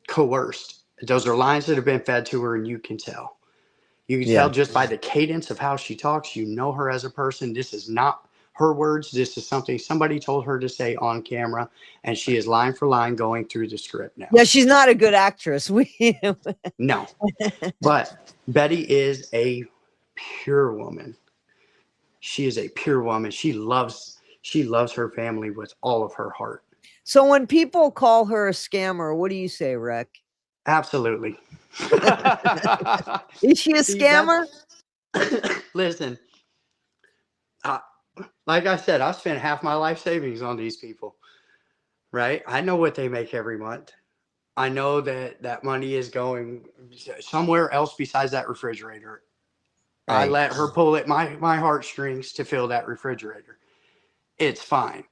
[SPEAKER 2] coerced. Those are lines that have been fed to her, and you can tell. You can
[SPEAKER 1] yeah.
[SPEAKER 2] tell just by the cadence of how she talks. You know her as a person. This is not her words. This is something somebody told her to say on camera, and she is line for line going through the script now.
[SPEAKER 1] Yeah, she's not a good actress.
[SPEAKER 2] No, but Betty is a pure woman. She is a pure woman. She loves her family with all of her heart.
[SPEAKER 1] So when people call her a scammer, what do you say, Rick?
[SPEAKER 2] Absolutely.
[SPEAKER 1] Is she a
[SPEAKER 2] See, that's
[SPEAKER 1] scammer?
[SPEAKER 2] listen. Uh, like I said, I spent half my life savings on these people. Right? I know what they make every month. I know that that money is going somewhere else besides that refrigerator. I
[SPEAKER 1] Right.
[SPEAKER 2] let her pull at my heartstrings to fill that refrigerator. It's fine.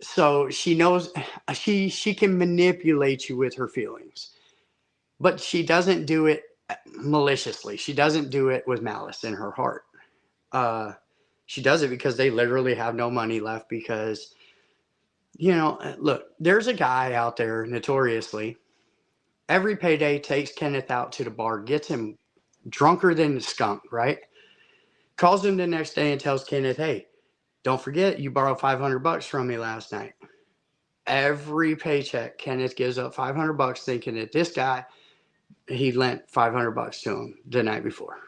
[SPEAKER 2] So she knows she can manipulate you with her feelings, but she doesn't do it maliciously. She doesn't do it with malice in her heart. Uh, she does it because they literally have no money left because look, there's a guy out there notoriously. Every payday takes Kenneth out to the bar, gets him drunker than the skunk, right? Calls him the next day and tells Kenneth, hey, don't forget you borrowed $500 from me last night. Every paycheck, Kenneth gives up $500 thinking that this guy, he lent $500 to him the night before.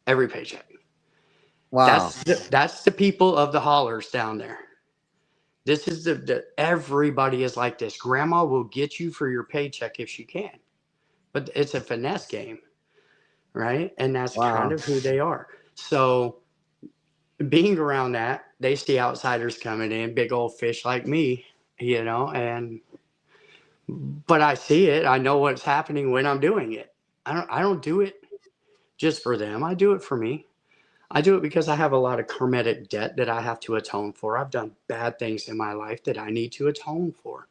[SPEAKER 2] Every paycheck.
[SPEAKER 1] Wow.
[SPEAKER 2] That's the people of the hollers down there. This is everybody is like this. Grandma will get you for your paycheck if she can, but it's a finesse game, right? And that's kind
[SPEAKER 1] Wow.
[SPEAKER 2] of who they are. So being around that, they see outsiders coming in, big old fish like me, and but I see it. I know what's happening when I'm doing it. I don't do it just for them. I do it for me. I do it because I have a lot of karmic debt that I have to atone for. I've done bad things in my life that I need to atone for.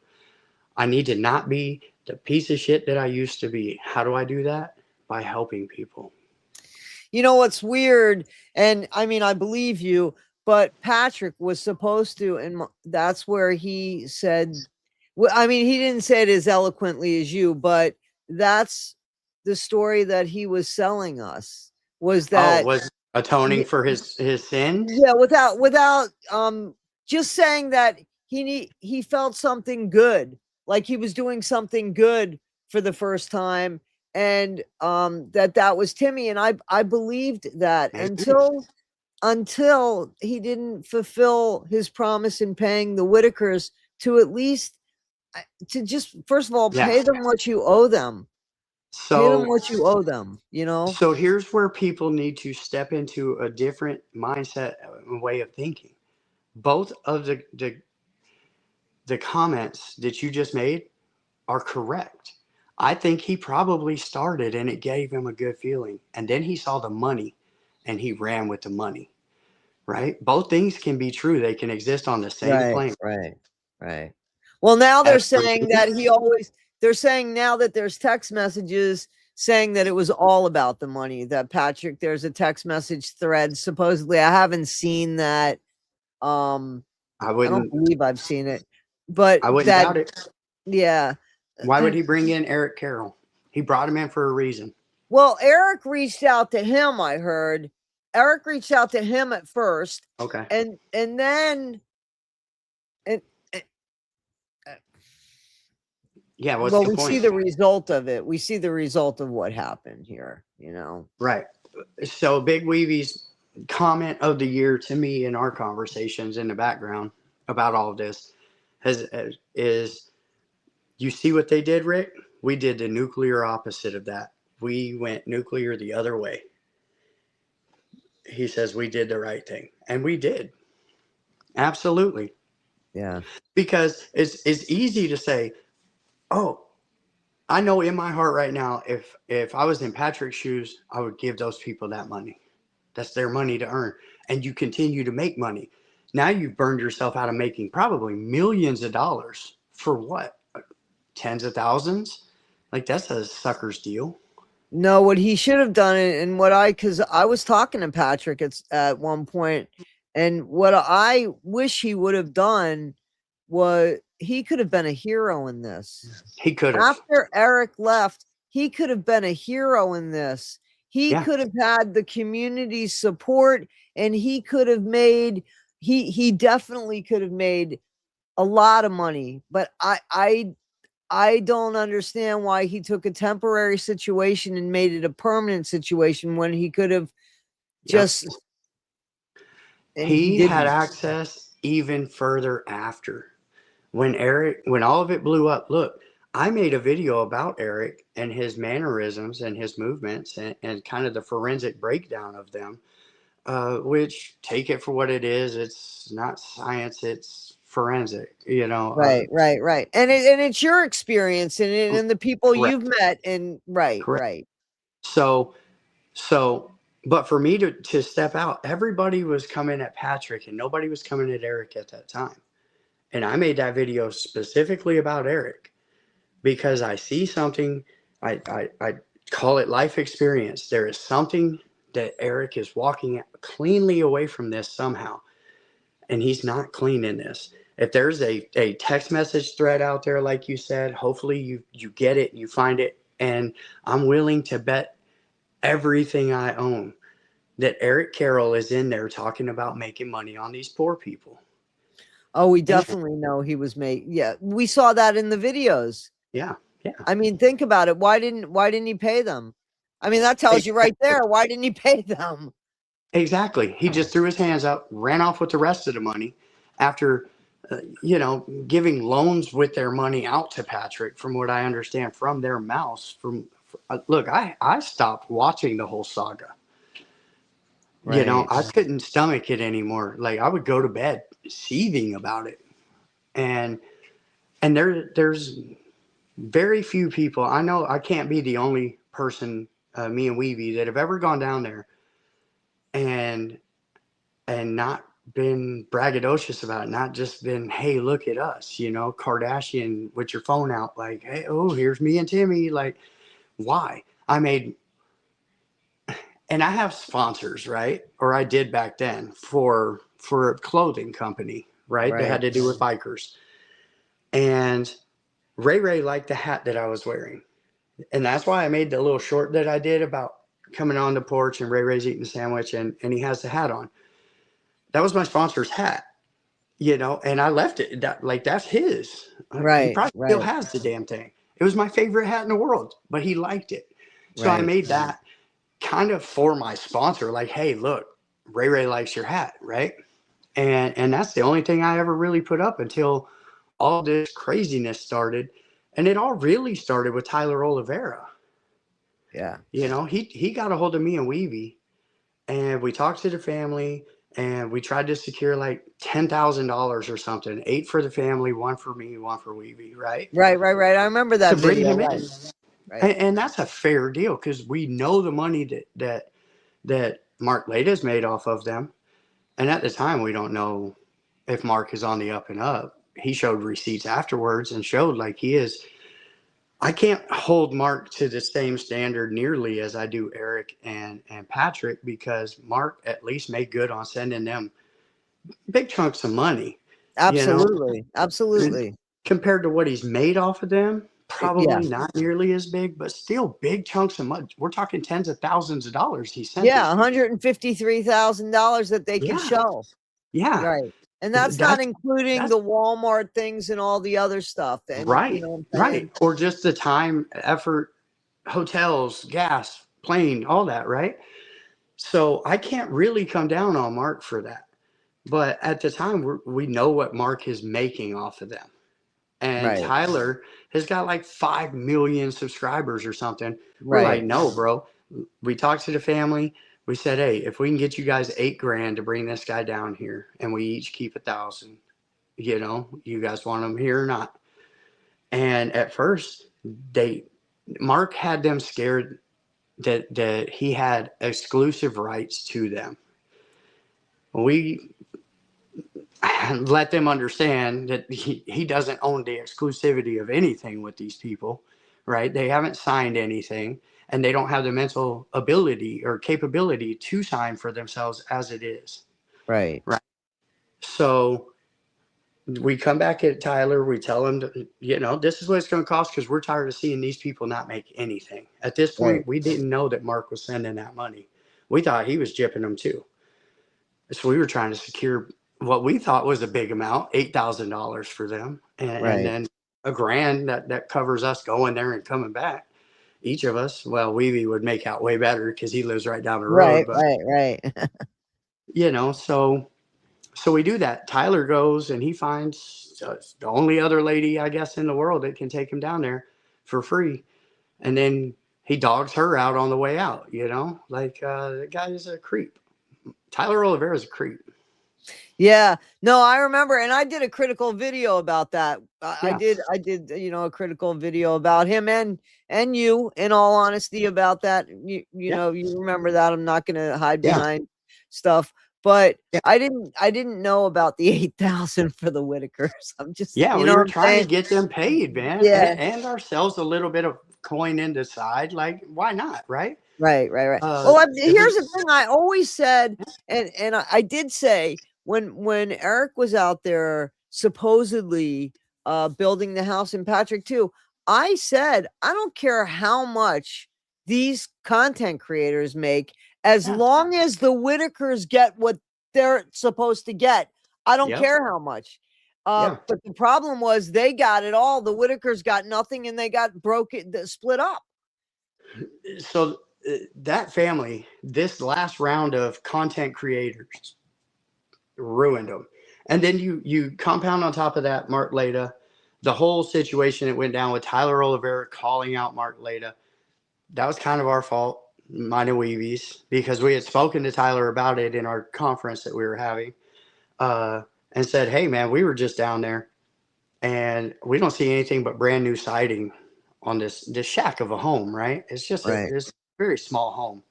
[SPEAKER 2] I need to not be the piece of shit that I used to be. How do I do that? By helping people.
[SPEAKER 1] You know what's weird? And I mean, I believe you, but Patrick was supposed to, and that's where he said, well, I mean, he didn't say it as eloquently as you, but that's the story that he was selling us, was
[SPEAKER 2] Oh,
[SPEAKER 1] that,
[SPEAKER 2] was atoning for his sins?
[SPEAKER 1] yeah, without just saying that he felt something good, like he was doing something good for the first time, and that was Timmy, and I believed that until he didn't fulfill his promise in paying the Whittakers to at least to just, first of all,
[SPEAKER 2] Yeah.
[SPEAKER 1] pay them what you owe them. Pay them
[SPEAKER 2] So,
[SPEAKER 1] what you owe them, you know?
[SPEAKER 2] so here's where people need to step into a different mindset and way of thinking. Both of the comments that you just made are correct. I think he probably started and it gave him a good feeling. And then he saw the money and he ran with the money, right? Both things can be true. They can exist on the same
[SPEAKER 1] Right,
[SPEAKER 2] plane.
[SPEAKER 1] right, right. Well, now they're
[SPEAKER 2] As for
[SPEAKER 1] saying
[SPEAKER 2] me,
[SPEAKER 1] that they're saying now that there's text messages saying that it was all about the money, that Patrick, there's a text message thread. Supposedly, I haven't seen that. Um,
[SPEAKER 2] I
[SPEAKER 1] I don't
[SPEAKER 2] wouldn't,
[SPEAKER 1] believe I've seen it, but
[SPEAKER 2] I wouldn't
[SPEAKER 1] that,
[SPEAKER 2] doubt it.
[SPEAKER 1] yeah.
[SPEAKER 2] Why would he bring in Eric Carroll? He brought him in for a reason.
[SPEAKER 1] Well, Eric reached out to him, I heard. Eric reached out to him at first,
[SPEAKER 2] Okay.
[SPEAKER 1] and then and
[SPEAKER 2] Yeah. What's
[SPEAKER 1] well,
[SPEAKER 2] the
[SPEAKER 1] we see
[SPEAKER 2] point?
[SPEAKER 1] the result of it. We see the result of what happened here, you know.
[SPEAKER 2] Right. So Big Weevy's comment of the year to me in our conversations in the background about all of this is you see what they did, Rick? We did the nuclear opposite of that. We went nuclear the other way. He says we did the right thing. And we did. Absolutely.
[SPEAKER 1] Yeah.
[SPEAKER 2] Because it's easy to say, oh, I know in my heart right now, if I was in Patrick's shoes, I would give those people that money. That's their money to earn. And you continue to make money. Now you've burned yourself out of making probably millions of dollars for what? Tens of thousands? Like that's a sucker's deal.
[SPEAKER 1] No, what he should have done, and because I was talking to Patrick at one point, and what I wish he would have done was he could have been a hero in this.
[SPEAKER 2] He could have.
[SPEAKER 1] After Eric left, he could have been a hero in this. He
[SPEAKER 2] Yeah.
[SPEAKER 1] could have had the community support, and he could have made he definitely could have made a lot of money. But I don't understand why he took a temporary situation and made it a permanent situation when he could have just and he
[SPEAKER 2] He had
[SPEAKER 1] didn't.
[SPEAKER 2] access even further after. When all of it blew up, look, I made a video about Eric and his mannerisms and his movements and kind of the forensic breakdown of them, which take it for what it is. It's not science, it's forensic, you know.
[SPEAKER 1] Right. And it's your experience and the people you've
[SPEAKER 2] Correct.
[SPEAKER 1] met and right,
[SPEAKER 2] Correct.
[SPEAKER 1] right.
[SPEAKER 2] So, so, but for me to step out, everybody was coming at Patrick and nobody was coming at Eric at that time. And I made that video specifically about Eric because I see something, I call it life experience. There is something that Eric is walking cleanly away from this somehow, and he's not clean in this. If there's a text message thread out there, like you said, hopefully you get it, you find it, and I'm willing to bet everything I own that Eric Carroll is in there talking about making money on these poor people.
[SPEAKER 1] Oh, we
[SPEAKER 2] And
[SPEAKER 1] definitely know he was made. Yeah, we saw that in the videos.
[SPEAKER 2] yeah, yeah.
[SPEAKER 1] I mean, think about it. Why didn't he pay them? I mean, that tells you right there. Why didn't he pay them?
[SPEAKER 2] Exactly. He just threw his hands up, ran off with the rest of the money after, giving loans with their money out to Patrick, from what I understand from their mouths. Look, I stopped watching the whole saga.
[SPEAKER 1] Right.
[SPEAKER 2] I couldn't stomach it anymore. Like I would go to bed seething about it. And there's very few people. I know I can't be the only person, me and Weavy, that have ever gone down there and not been braggadocious about it, not just been, hey, look at us, Kardashian with your phone out, like, hey, oh, here's me and Timmy. Like, why? And I have sponsors, right? Or I did back then for a clothing company, right? That
[SPEAKER 1] Right.
[SPEAKER 2] had to do with bikers. And Ray liked the hat that I was wearing. And that's why I made the little short that I did about coming on the porch and Ray's eating a sandwich and he has the hat on. That was my sponsor's hat, and I left it that's his. He
[SPEAKER 1] Right.
[SPEAKER 2] probably still
[SPEAKER 1] Right.
[SPEAKER 2] has the damn thing. It was my favorite hat in the world, but he liked it. So I
[SPEAKER 1] Right.
[SPEAKER 2] made that kind of for my sponsor, like, hey, look, Ray likes your hat, right? And that's the only thing I ever really put up until all this craziness started. And it all really started with Tyler Oliveira.
[SPEAKER 1] Yeah.
[SPEAKER 2] You know, he got a hold of me and Weavy, and we talked to the family, and we tried to secure like $10,000 or something, 8 for the family, 1 for me, 1 for Weavy, right?
[SPEAKER 1] Right. I remember that
[SPEAKER 2] To bring
[SPEAKER 1] video.
[SPEAKER 2] him
[SPEAKER 1] Right.
[SPEAKER 2] in.
[SPEAKER 1] Right.
[SPEAKER 2] And that's a fair deal because we know the money that Mark Lada's made off of them. And at the time, we don't know if Mark is on the up and up. He showed receipts afterwards and showed like he is. I can't hold Mark to the same standard nearly as I do Eric and Patrick, because Mark at least made good on sending them big chunks of money, you know,
[SPEAKER 1] Absolutely. Absolutely.
[SPEAKER 2] compared to what he's made off of them.
[SPEAKER 1] Yeah.
[SPEAKER 2] Probably not nearly as big, but still big chunks of money. We're talking tens of thousands of dollars he sent
[SPEAKER 1] Yeah.
[SPEAKER 2] these people.
[SPEAKER 1] $153,000 that they could
[SPEAKER 2] Yeah,
[SPEAKER 1] show.
[SPEAKER 2] yeah.
[SPEAKER 1] Right. And that's not
[SPEAKER 2] That's
[SPEAKER 1] including
[SPEAKER 2] that's
[SPEAKER 1] the Walmart things and all the other stuff. And you
[SPEAKER 2] right,
[SPEAKER 1] know what I'm
[SPEAKER 2] right.
[SPEAKER 1] saying?
[SPEAKER 2] Or just the time, effort, hotels, gas, plane, all that, right? So I can't really come down on Mark for that. But at the time, we know what Mark is making off of them. And
[SPEAKER 1] Right.
[SPEAKER 2] Tyler has got like 5 million subscribers or something. We're like,
[SPEAKER 1] Right.
[SPEAKER 2] no, bro. We talked to the family. We said, hey, if we can get you guys 8 grand to bring this guy down here, and we each keep 1,000, you know, you guys want him here or not? And at first, they Mark had them scared that he had exclusive rights to them. We let them understand that he doesn't own the exclusivity of anything with these people, right? They haven't signed anything, and they don't have the mental ability or capability to sign for themselves as it is,
[SPEAKER 1] Right.
[SPEAKER 2] right? So we come back at Tyler. We tell him, this is what it's going to cost, because we're tired of seeing these people not make anything. At this
[SPEAKER 1] Right.
[SPEAKER 2] point, we didn't know that Mark was sending that money. We thought he was gypping them too. So we were trying to secure what we thought was a big amount, $8,000 for them, and
[SPEAKER 1] Right.
[SPEAKER 2] then $1,000 that covers us going there and coming back. Each of us, well, Weavy would make out way better because he lives right down the road,
[SPEAKER 1] Right.
[SPEAKER 2] but
[SPEAKER 1] Right.
[SPEAKER 2] so we do that. Tyler goes and he finds the only other lady, I guess, in the world that can take him down there for free, and then he dogs her out on the way out. Like the guy is a creep. Tyler Oliveira is a creep.
[SPEAKER 1] Yeah. No, I remember, and I did a critical video about that.
[SPEAKER 2] Yeah.
[SPEAKER 1] I did, a critical video about him and you, in all honesty, about that. You
[SPEAKER 2] Yeah.
[SPEAKER 1] know, you remember that. I'm not going to hide
[SPEAKER 2] Yeah.
[SPEAKER 1] behind stuff, but
[SPEAKER 2] Yeah.
[SPEAKER 1] I didn't know about the 8,000 for the Whittakers. I'm just,
[SPEAKER 2] Yeah,
[SPEAKER 1] you
[SPEAKER 2] we
[SPEAKER 1] know
[SPEAKER 2] were
[SPEAKER 1] what I'm
[SPEAKER 2] trying to
[SPEAKER 1] saying?
[SPEAKER 2] get them paid, man,
[SPEAKER 1] Yeah.
[SPEAKER 2] and ourselves a little bit of coin in the side. Like, why not, right?
[SPEAKER 1] Right. Well,
[SPEAKER 2] It
[SPEAKER 1] here's the
[SPEAKER 2] was,
[SPEAKER 1] thing. I always said, and I did say, when Eric was out there supposedly building the house in Patrick too, I said, I don't care how much these content creators make, as
[SPEAKER 2] yeah,
[SPEAKER 1] long as the Whittakers get what they're supposed to get. I don't
[SPEAKER 2] yep,
[SPEAKER 1] care how much.
[SPEAKER 2] yeah.
[SPEAKER 1] But the problem was they got it all. The Whittakers got nothing, and they got split up.
[SPEAKER 2] So that family, this last round of content creators, ruined them. And then you compound on top of that, Mark Leda, the whole situation that went down with Tyler Oliveira calling out Mark Leda. That was kind of our fault, mine and Weavy's, because we had spoken to Tyler about it in our conference that we were having, and said, hey, man, we were just down there, and we don't see anything but brand new siding on this shack of a home, right? It's just
[SPEAKER 1] Right.
[SPEAKER 2] this very small home.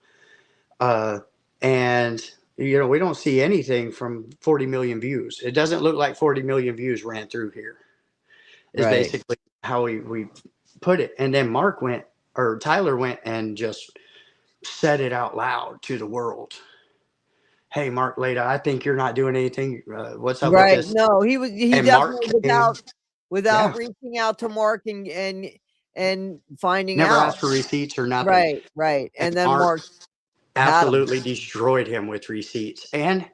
[SPEAKER 2] And, we don't see anything from 40 million views. It doesn't look like 40 million views ran through here, is
[SPEAKER 1] Right.
[SPEAKER 2] basically how we put it. And then Tyler went and just said it out loud to the world. Hey, Mark Leda, I think you're not doing anything. What's up with
[SPEAKER 1] Right.
[SPEAKER 2] this?
[SPEAKER 1] No, he
[SPEAKER 2] And Mark
[SPEAKER 1] definitely,
[SPEAKER 2] came,
[SPEAKER 1] without
[SPEAKER 2] yeah,
[SPEAKER 1] reaching out to Mark and finding
[SPEAKER 2] never
[SPEAKER 1] out.
[SPEAKER 2] asked for receipts or nothing.
[SPEAKER 1] Right.
[SPEAKER 2] And
[SPEAKER 1] And then
[SPEAKER 2] Mark
[SPEAKER 1] Mark had him.
[SPEAKER 2] absolutely destroyed him with receipts. And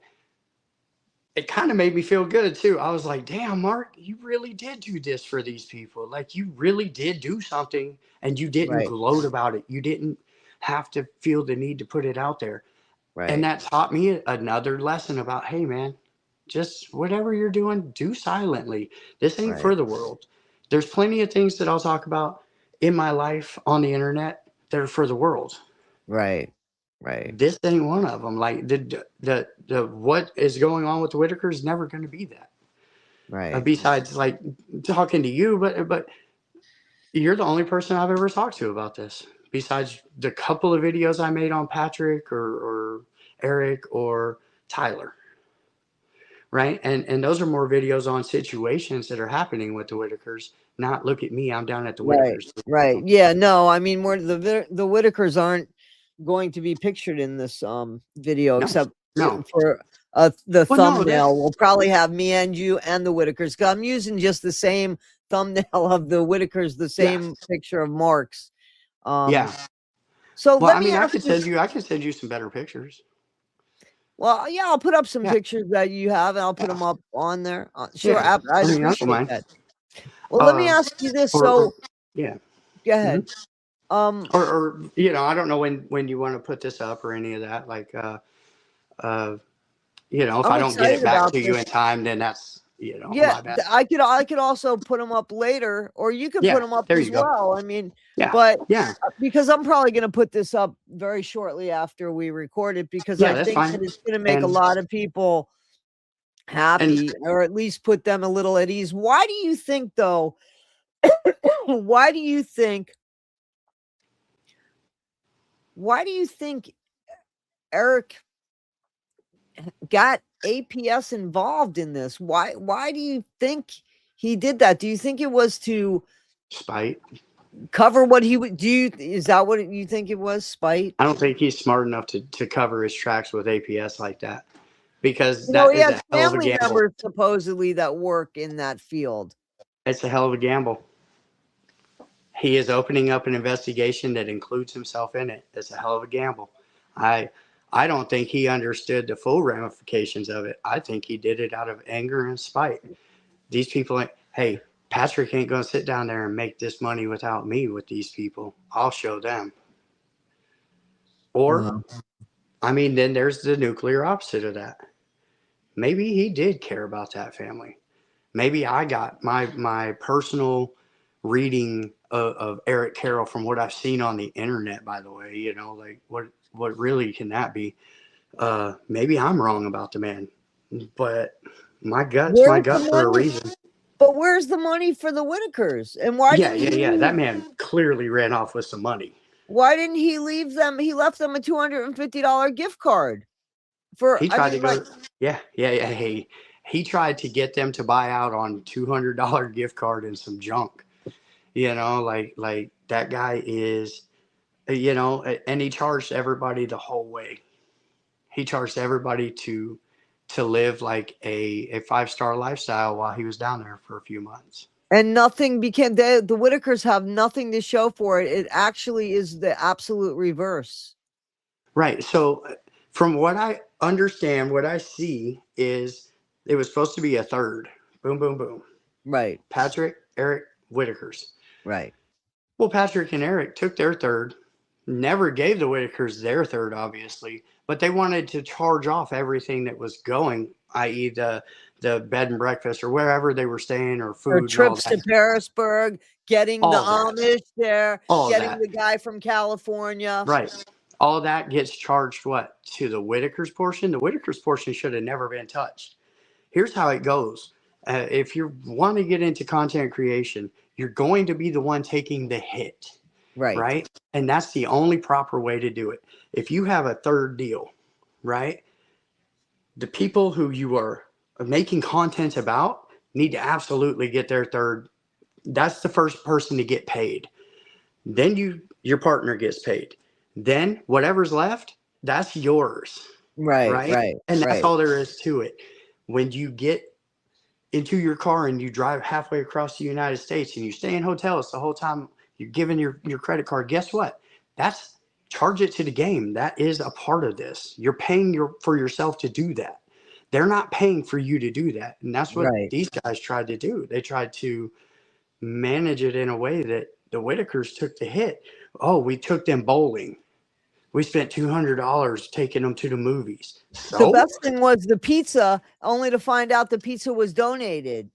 [SPEAKER 2] it kind of made me feel good too. I was like, damn, Mark, you really did do this for these people. Like, you really did do something, and you didn't
[SPEAKER 1] Right.
[SPEAKER 2] gloat about it. You didn't have to feel the need to put it out there. And
[SPEAKER 1] Right.
[SPEAKER 2] that taught me another lesson about, hey, man, Just whatever you're doing, do silently. This ain't
[SPEAKER 1] Right.
[SPEAKER 2] for the world. There's plenty of things that I'll talk about in my life on the internet that are for the world.
[SPEAKER 1] Right. Right.
[SPEAKER 2] This ain't one of them. Like the what is going on with the Whittaker is never going to be that.
[SPEAKER 1] Right.
[SPEAKER 2] Besides, like talking to you, but you're the only person I've ever talked to about this. Besides the couple of videos I made on Patrick or Eric or Tyler, right? And those are more videos on situations that are happening with the Whittakers. Not look at me, I'm down at the
[SPEAKER 1] Right.
[SPEAKER 2] Whittakers.
[SPEAKER 1] Right. Yeah. No, I mean, we're the Whitakers aren't going to be pictured in this video,
[SPEAKER 2] No,
[SPEAKER 1] except
[SPEAKER 2] no.
[SPEAKER 1] for the
[SPEAKER 2] Well, no, that
[SPEAKER 1] thumbnail. We'll probably have me and you and the Whitakers. 'Cause I'm using just the same thumbnail of the Whitakers, the
[SPEAKER 2] yeah,
[SPEAKER 1] same picture of Mark's. Um,
[SPEAKER 2] yeah.
[SPEAKER 1] so
[SPEAKER 2] Well,
[SPEAKER 1] let
[SPEAKER 2] I
[SPEAKER 1] me
[SPEAKER 2] mean,
[SPEAKER 1] ask you.
[SPEAKER 2] I can send you some better pictures.
[SPEAKER 1] Well, yeah, I'll put up some
[SPEAKER 2] Yeah,
[SPEAKER 1] pictures that you have, and I'll put
[SPEAKER 2] yeah,
[SPEAKER 1] them up on there. Sure,
[SPEAKER 2] yeah.
[SPEAKER 1] I'd
[SPEAKER 2] I mean, I don't
[SPEAKER 1] appreciate
[SPEAKER 2] mind.
[SPEAKER 1] that. Well, let me
[SPEAKER 2] Uh,
[SPEAKER 1] ask you this.
[SPEAKER 2] or
[SPEAKER 1] So,
[SPEAKER 2] yeah.
[SPEAKER 1] go
[SPEAKER 2] hmm
[SPEAKER 1] ahead. Um,
[SPEAKER 2] or I don't know when you want to put this up or any of that. Like, uh, if
[SPEAKER 1] I'm
[SPEAKER 2] I don't get it
[SPEAKER 1] excited
[SPEAKER 2] back
[SPEAKER 1] about
[SPEAKER 2] to you
[SPEAKER 1] this.
[SPEAKER 2] in time, then that's
[SPEAKER 1] Yeah,
[SPEAKER 2] my bad.
[SPEAKER 1] I could also put them up later, or you could put
[SPEAKER 2] Yeah,
[SPEAKER 1] them up
[SPEAKER 2] there
[SPEAKER 1] as
[SPEAKER 2] you go.
[SPEAKER 1] well. I mean,
[SPEAKER 2] Yeah,
[SPEAKER 1] but
[SPEAKER 2] yeah,
[SPEAKER 1] because I'm probably going to put this up very shortly after we record it, because
[SPEAKER 2] yeah.
[SPEAKER 1] I
[SPEAKER 2] That's
[SPEAKER 1] think
[SPEAKER 2] fine.
[SPEAKER 1] that it's going to make a
[SPEAKER 2] And
[SPEAKER 1] lot of people
[SPEAKER 2] and
[SPEAKER 1] happy, or at least put them a little at ease. Why do you think, though? Why do you think? Why do you think Eric got APS involved in this? Why do you think he did that? Do you think it was to
[SPEAKER 2] spite.
[SPEAKER 1] cover what he would do? Is that what you think it was? Spite?
[SPEAKER 2] I don't think he's smart enough to cover his tracks with APS like that because
[SPEAKER 1] You know,
[SPEAKER 2] that
[SPEAKER 1] he
[SPEAKER 2] is
[SPEAKER 1] has
[SPEAKER 2] a hell of a
[SPEAKER 1] family
[SPEAKER 2] gamble.
[SPEAKER 1] members supposedly that work in that field.
[SPEAKER 2] It's a hell of a gamble. He is opening up an investigation that includes himself in it. It's a hell of a gamble. I I don't think he understood the full ramifications of it. I think he did it out of anger and spite. These people ain't, hey, Patrick ain't going to sit down there and make this money without me with these people. I'll show them. Or,
[SPEAKER 1] Uh,
[SPEAKER 2] I mean, then there's the nuclear opposite of that. Maybe he did care about that family. Maybe I got my personal reading of Eric Carroll from what I've seen on the internet, by the way, like what really can that be? Maybe I'm wrong about the man, but my gut's my
[SPEAKER 1] where's the
[SPEAKER 2] gut for a
[SPEAKER 1] money?
[SPEAKER 2] reason.
[SPEAKER 1] But where's the money for the Whitakers? And why
[SPEAKER 2] Yeah,
[SPEAKER 1] didn't
[SPEAKER 2] yeah,
[SPEAKER 1] he
[SPEAKER 2] yeah.
[SPEAKER 1] leave?
[SPEAKER 2] That man clearly ran off with some money.
[SPEAKER 1] Why didn't he leave them? He left them a $250 gift card for.
[SPEAKER 2] He
[SPEAKER 1] I
[SPEAKER 2] tried to
[SPEAKER 1] mean, like,
[SPEAKER 2] go, yeah, yeah, yeah. He tried to get them to buy out on $200 gift card and some junk. Like that guy is, and he charged everybody the whole way. He charged everybody to live like a 5-star lifestyle while he was down there for a few months.
[SPEAKER 1] and nothing became. The Whitakers have nothing to show for it. It actually is the absolute reverse.
[SPEAKER 2] Right. So from what I understand, what I see is it was supposed to be a third. Boom, boom, boom.
[SPEAKER 1] Right.
[SPEAKER 2] Patrick, Eric, Whitakers.
[SPEAKER 1] Right.
[SPEAKER 2] Well, Patrick and Eric took their third, never gave the Whitakers their third, obviously, but they wanted to charge off everything that was going, i.e., the bed and breakfast or wherever they were staying or
[SPEAKER 1] Or
[SPEAKER 2] food and all
[SPEAKER 1] trips to
[SPEAKER 2] that.
[SPEAKER 1] Parisburg, getting the
[SPEAKER 2] All that.
[SPEAKER 1] Amish there,
[SPEAKER 2] All
[SPEAKER 1] getting
[SPEAKER 2] that.
[SPEAKER 1] the guy from California.
[SPEAKER 2] Right. All that gets charged what? To the Whitakers portion? The Whitakers portion should have never been touched. Here's how it goes. If you want to get into content creation, you're going to be the one taking the hit,
[SPEAKER 1] Right.
[SPEAKER 2] right? And that's the only proper way to do it. If you have a third deal, right? The people who you are making content about need to absolutely get their third. That's the first person to get paid. Then your partner gets paid. Then whatever's left, that's yours,
[SPEAKER 1] Right.
[SPEAKER 2] right?
[SPEAKER 1] Right.
[SPEAKER 2] And that's
[SPEAKER 1] Right.
[SPEAKER 2] all there is to it. When you get into your car and you drive halfway across the United States and you stay in hotels the whole time you're giving your credit card, guess what? That's charge it to the game. That is a part of this. You're paying for yourself to do that. They're not paying for you to do that. And that's what
[SPEAKER 1] Right.
[SPEAKER 2] these guys tried to do. They tried to manage it in a way that the Whitakers took the hit. Oh, we took them bowling. We spent $200 taking them to the movies.
[SPEAKER 1] The
[SPEAKER 2] So
[SPEAKER 1] best thing was the pizza, only to find out the pizza was donated.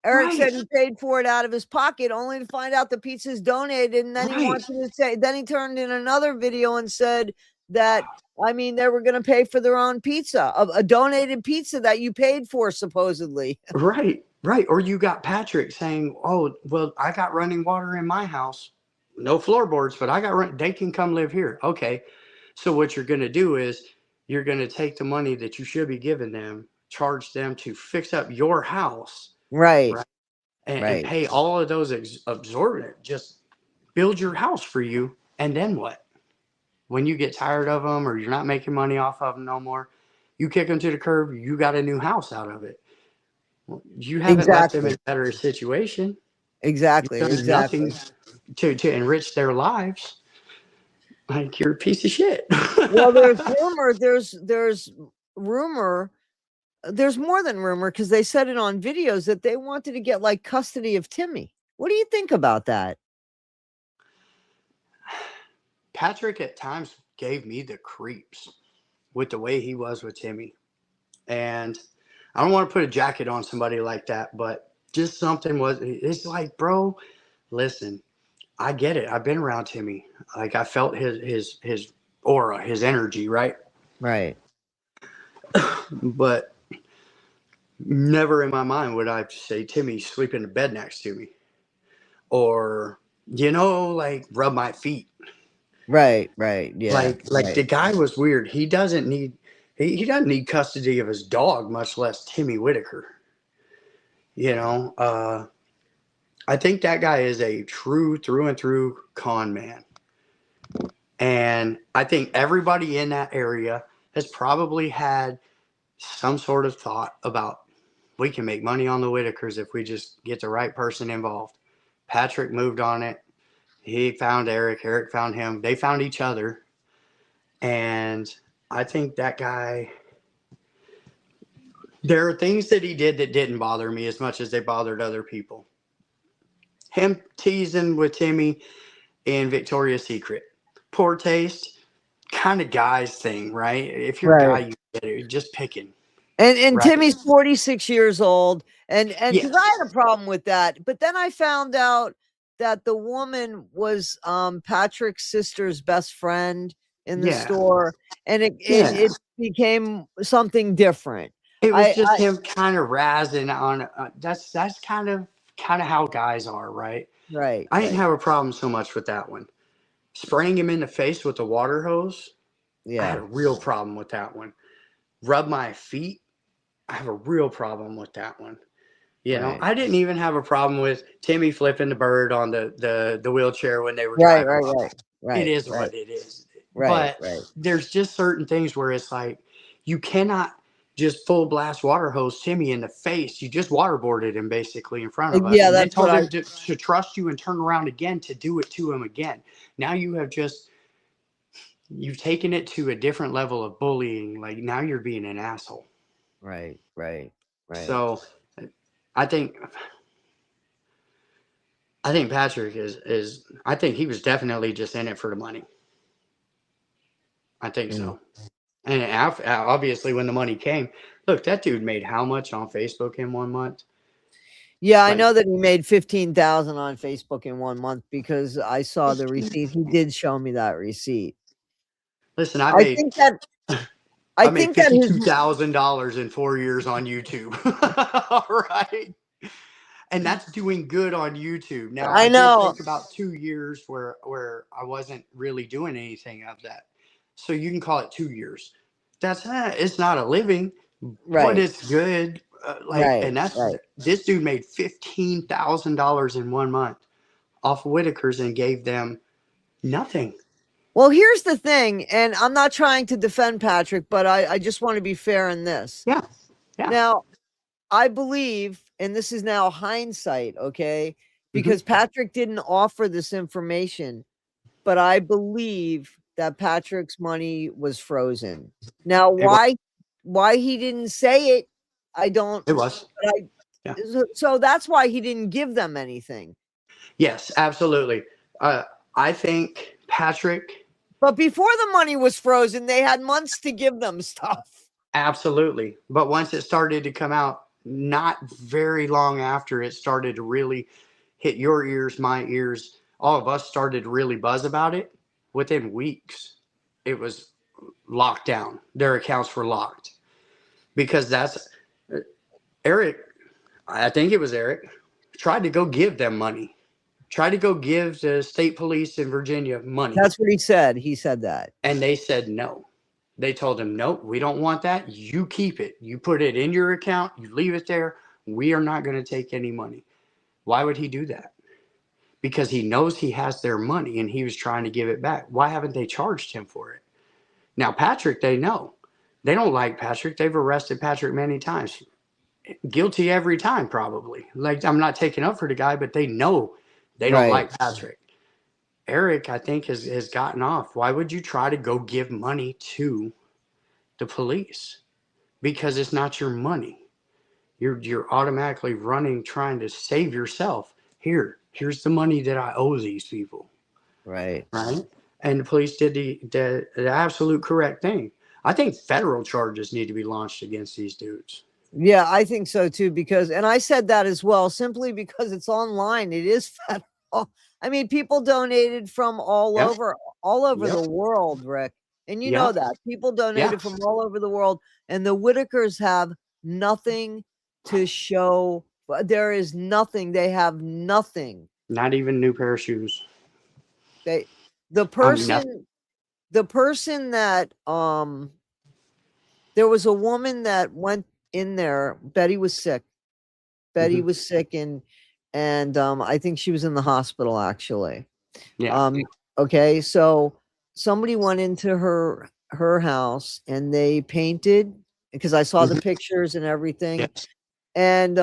[SPEAKER 1] Eric said he paid for it out of his pocket, only to find out the pizza's donated. And then he wanted to say, then he turned in another video and said that, I mean, they were going to pay for their own pizza, a donated pizza that you paid for, supposedly.
[SPEAKER 2] Right. Or you got Patrick saying, "Oh, well, I got running water in my house. No floorboards, but I got they can come live here." Okay. So what you're going to do is you're going to take the money that you should be giving them, charge them to fix up your house,
[SPEAKER 1] Right.
[SPEAKER 2] right? And pay all of those absorbent. Just build your house for you, and then what? When you get tired of them or you're not making money off of them no more, you kick them to the curb. You got a new house out of it. You haven't left them in a better situation.
[SPEAKER 1] Exactly.
[SPEAKER 2] You've done nothing to enrich their lives. Like, you're a piece of shit.
[SPEAKER 1] Well, there's rumor. There's rumor. There's more than rumor, because they said it on videos that they wanted to get like custody of Timmy. What do you think about that?
[SPEAKER 2] Patrick at times gave me the creeps with the way he was with Timmy. And I don't want to put a jacket on somebody like that, but just something was, it's like, bro, listen, I get it. I've been around Timmy. Like, I felt his aura, his energy, right?
[SPEAKER 1] Right.
[SPEAKER 2] But never in my mind would I say, Timmy, sleep in the bed next to me. Or, like, rub my feet.
[SPEAKER 1] Right. Yeah.
[SPEAKER 2] Like the guy was weird. He doesn't need custody of his dog, much less Timmy Whittaker. I think that guy is a true through and through con man. And I think everybody in that area has probably had some sort of thought about, we can make money on the Whitakers if we just get the right person involved. Patrick moved on it. He found Eric. Eric found him. They found each other. And I think that guy, there are things that he did that didn't bother me as much as they bothered other people. Him teasing with Timmy in Victoria's Secret. Poor taste. Kind of guy's thing, right? If you're a guy, you get it. You're just picking.
[SPEAKER 1] And Timmy's 46 years old. And because I had a problem with that. But then I found out that the woman was Patrick's sister's best friend in the store. And it became something different.
[SPEAKER 2] It was just him kind of razzing on. That's kind of how guys are, right?
[SPEAKER 1] Right.
[SPEAKER 2] I didn't have a problem so much with that one. Spraying him in the face with a water hose. Yeah. I had a real problem with that one. Rub my feet. I have a real problem with that one. I didn't even have a problem with Timmy flipping the bird on the wheelchair when they were driving. Right. It is what it is. But there's just certain things where it's like, you cannot just full blast water hose Timmy in the face. You just waterboarded him basically in front of us. Yeah, that's told him to trust you and turn around again to do it to him again. Now you've taken it to a different level of bullying. Like, now you're being an asshole.
[SPEAKER 1] Right.
[SPEAKER 2] So I think Patrick is I think he was definitely just in it for the money. I think so. And obviously when the money came, look, that dude made how much on Facebook in 1 month?
[SPEAKER 1] Yeah, I know that he made 15,000 on Facebook in 1 month, because I saw the receipt. He did show me that receipt.
[SPEAKER 2] Listen, I made $52,000 in 4 years on YouTube. All right. And that's doing good on YouTube. Now, I know it took about 2 years where I wasn't really doing anything of that. So you can call it 2 years. That's it's not a living, but it's good. And that's this dude made $15,000 in 1 month off of Whittaker's and gave them nothing.
[SPEAKER 1] Well, here's the thing, and I'm not trying to defend Patrick, but I just want to be fair in this.
[SPEAKER 2] Yeah.
[SPEAKER 1] Now, I believe, and this is now hindsight, okay, because Patrick didn't offer this information, but I believe that Patrick's money was frozen. Now, why he didn't say it, I don't.
[SPEAKER 2] It was.
[SPEAKER 1] So that's why he didn't give them anything.
[SPEAKER 2] Yes, absolutely. I think Patrick
[SPEAKER 1] But before the money was frozen, they had months to give them stuff.
[SPEAKER 2] Absolutely. But once it started to come out, not very long after it started to really hit your ears, my ears, all of us started to really buzz about it. Within weeks, it was locked down. Their accounts were locked because that's Eric. I think it was Eric tried to go give them money, tried to go give the state police in Virginia money.
[SPEAKER 1] That's what he said. He said that.
[SPEAKER 2] And they said no. They told him, nope, we don't want that. You keep it. You put it in your account. You leave it there. We are not going to take any money. Why would he do that? Because he knows he has their money and he was trying to give it back. Why haven't they charged him for it? Now, Patrick, they know. They don't like Patrick. They've arrested Patrick many times. Guilty every time, probably. Like, I'm not taking up for the guy, but they know they don't like Patrick. Eric, I think, has gotten off. Why would you try to go give money to the police? Because it's not your money. You're automatically running, trying to save yourself. Here's the money that I owe these people.
[SPEAKER 1] Right.
[SPEAKER 2] Right? And the police did the absolute correct thing. I think federal charges need to be launched against these dudes.
[SPEAKER 1] Yeah, I think so too, because, and I said that as well, simply because it's online. It is federal. I mean, people donated from all
[SPEAKER 2] Yep.
[SPEAKER 1] over
[SPEAKER 2] Yep.
[SPEAKER 1] the world, Rick. And you know
[SPEAKER 2] Yep.
[SPEAKER 1] that. People donated
[SPEAKER 2] Yeah.
[SPEAKER 1] from all over the world. And the Whittakers have nothing to show. There is nothing. They have nothing.
[SPEAKER 2] Not even a new pair of shoes.
[SPEAKER 1] The
[SPEAKER 2] nothing.
[SPEAKER 1] person that there was a woman that went in there. Betty was sick. Betty was sick, and I think she was in the hospital actually.
[SPEAKER 2] Yeah.
[SPEAKER 1] Okay, so somebody went into her house and they painted, because I saw the pictures and everything.
[SPEAKER 2] Yes.
[SPEAKER 1] And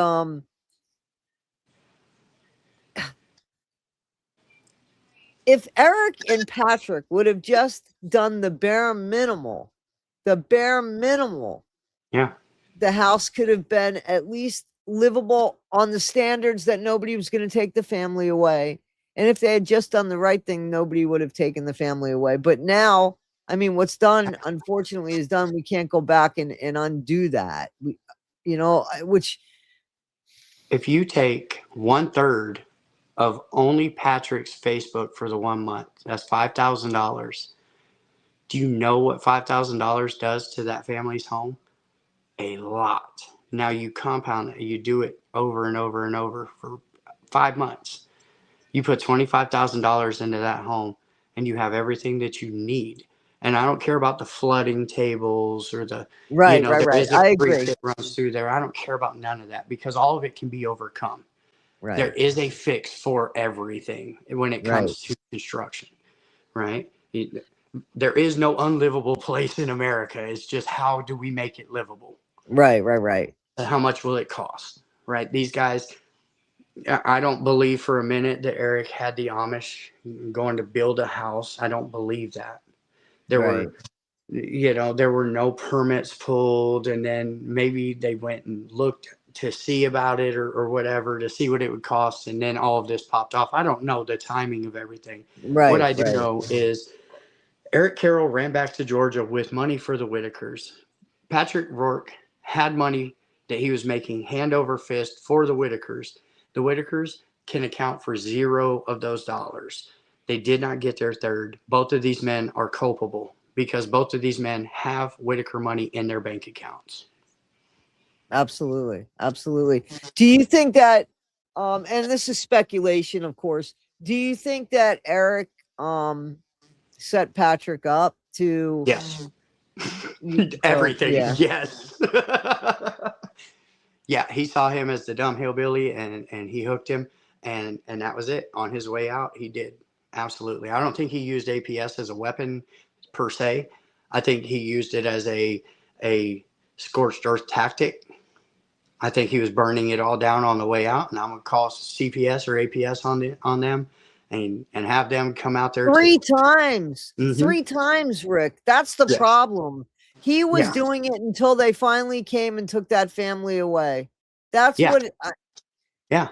[SPEAKER 1] if Eric and Patrick would have just done the bare minimal,
[SPEAKER 2] Yeah.
[SPEAKER 1] the house could have been at least livable on the standards that nobody was going to take the family away. And if they had just done the right thing, nobody would have taken the family away. But now, I mean, what's done, unfortunately, is done. We can't go back and undo that. Which,
[SPEAKER 2] if you take 1/3 of only Patrick's Facebook for the 1 month, that's $5,000. Do you know what $5,000 does to that family's home? A lot. Now you compound it, you do it over and over and over for 5 months. You put $25,000 into that home and you have everything that you need. And I don't care about the flooding tables or the,
[SPEAKER 1] right.
[SPEAKER 2] there is a
[SPEAKER 1] I
[SPEAKER 2] creek
[SPEAKER 1] agree.
[SPEAKER 2] that runs through there. I don't care about none of that because all of it can be overcome.
[SPEAKER 1] Right.
[SPEAKER 2] There is a fix for everything when it comes to construction, right? There is no unlivable place in America. It's just how do we make it livable?
[SPEAKER 1] Right.
[SPEAKER 2] How much will it cost? Right? These guys, I don't believe for a minute that Eric had the Amish going to build a house. I don't believe that. There were no permits pulled, and then maybe they went and looked to see about it or whatever, to see what it would cost, and then all of this popped off. I don't know the timing of everything.
[SPEAKER 1] Right.
[SPEAKER 2] What I do know is Eric Carroll ran back to Georgia with money for the Whittakers. Patrick Rourke had money that he was making hand over fist for the Whittakers. The Whittakers can account for zero of those dollars. They did not get their third. Both of these men are culpable because both of these men have Whittaker money in their bank accounts.
[SPEAKER 1] Absolutely. Do you think that, and this is speculation, of course, do you think that Eric set Patrick up to?
[SPEAKER 2] Yes. Everything.
[SPEAKER 1] Yeah.
[SPEAKER 2] Yes. Yeah, he saw him as the dumb hillbilly and he hooked him and that was it. On his way out, he did. Absolutely. I don't think he used APS as a weapon per se. I think he used it as a scorched earth tactic. I think he was burning it all down on the way out, and I'm gonna call CPS or APS on them and have them come out there
[SPEAKER 1] three times.
[SPEAKER 2] Mhm.
[SPEAKER 1] 3 times, Rick. That's the
[SPEAKER 2] Yes.
[SPEAKER 1] problem. He was
[SPEAKER 2] Yeah.
[SPEAKER 1] doing it until they finally came and took that family away. That's
[SPEAKER 2] Yeah.
[SPEAKER 1] what.
[SPEAKER 2] Yeah.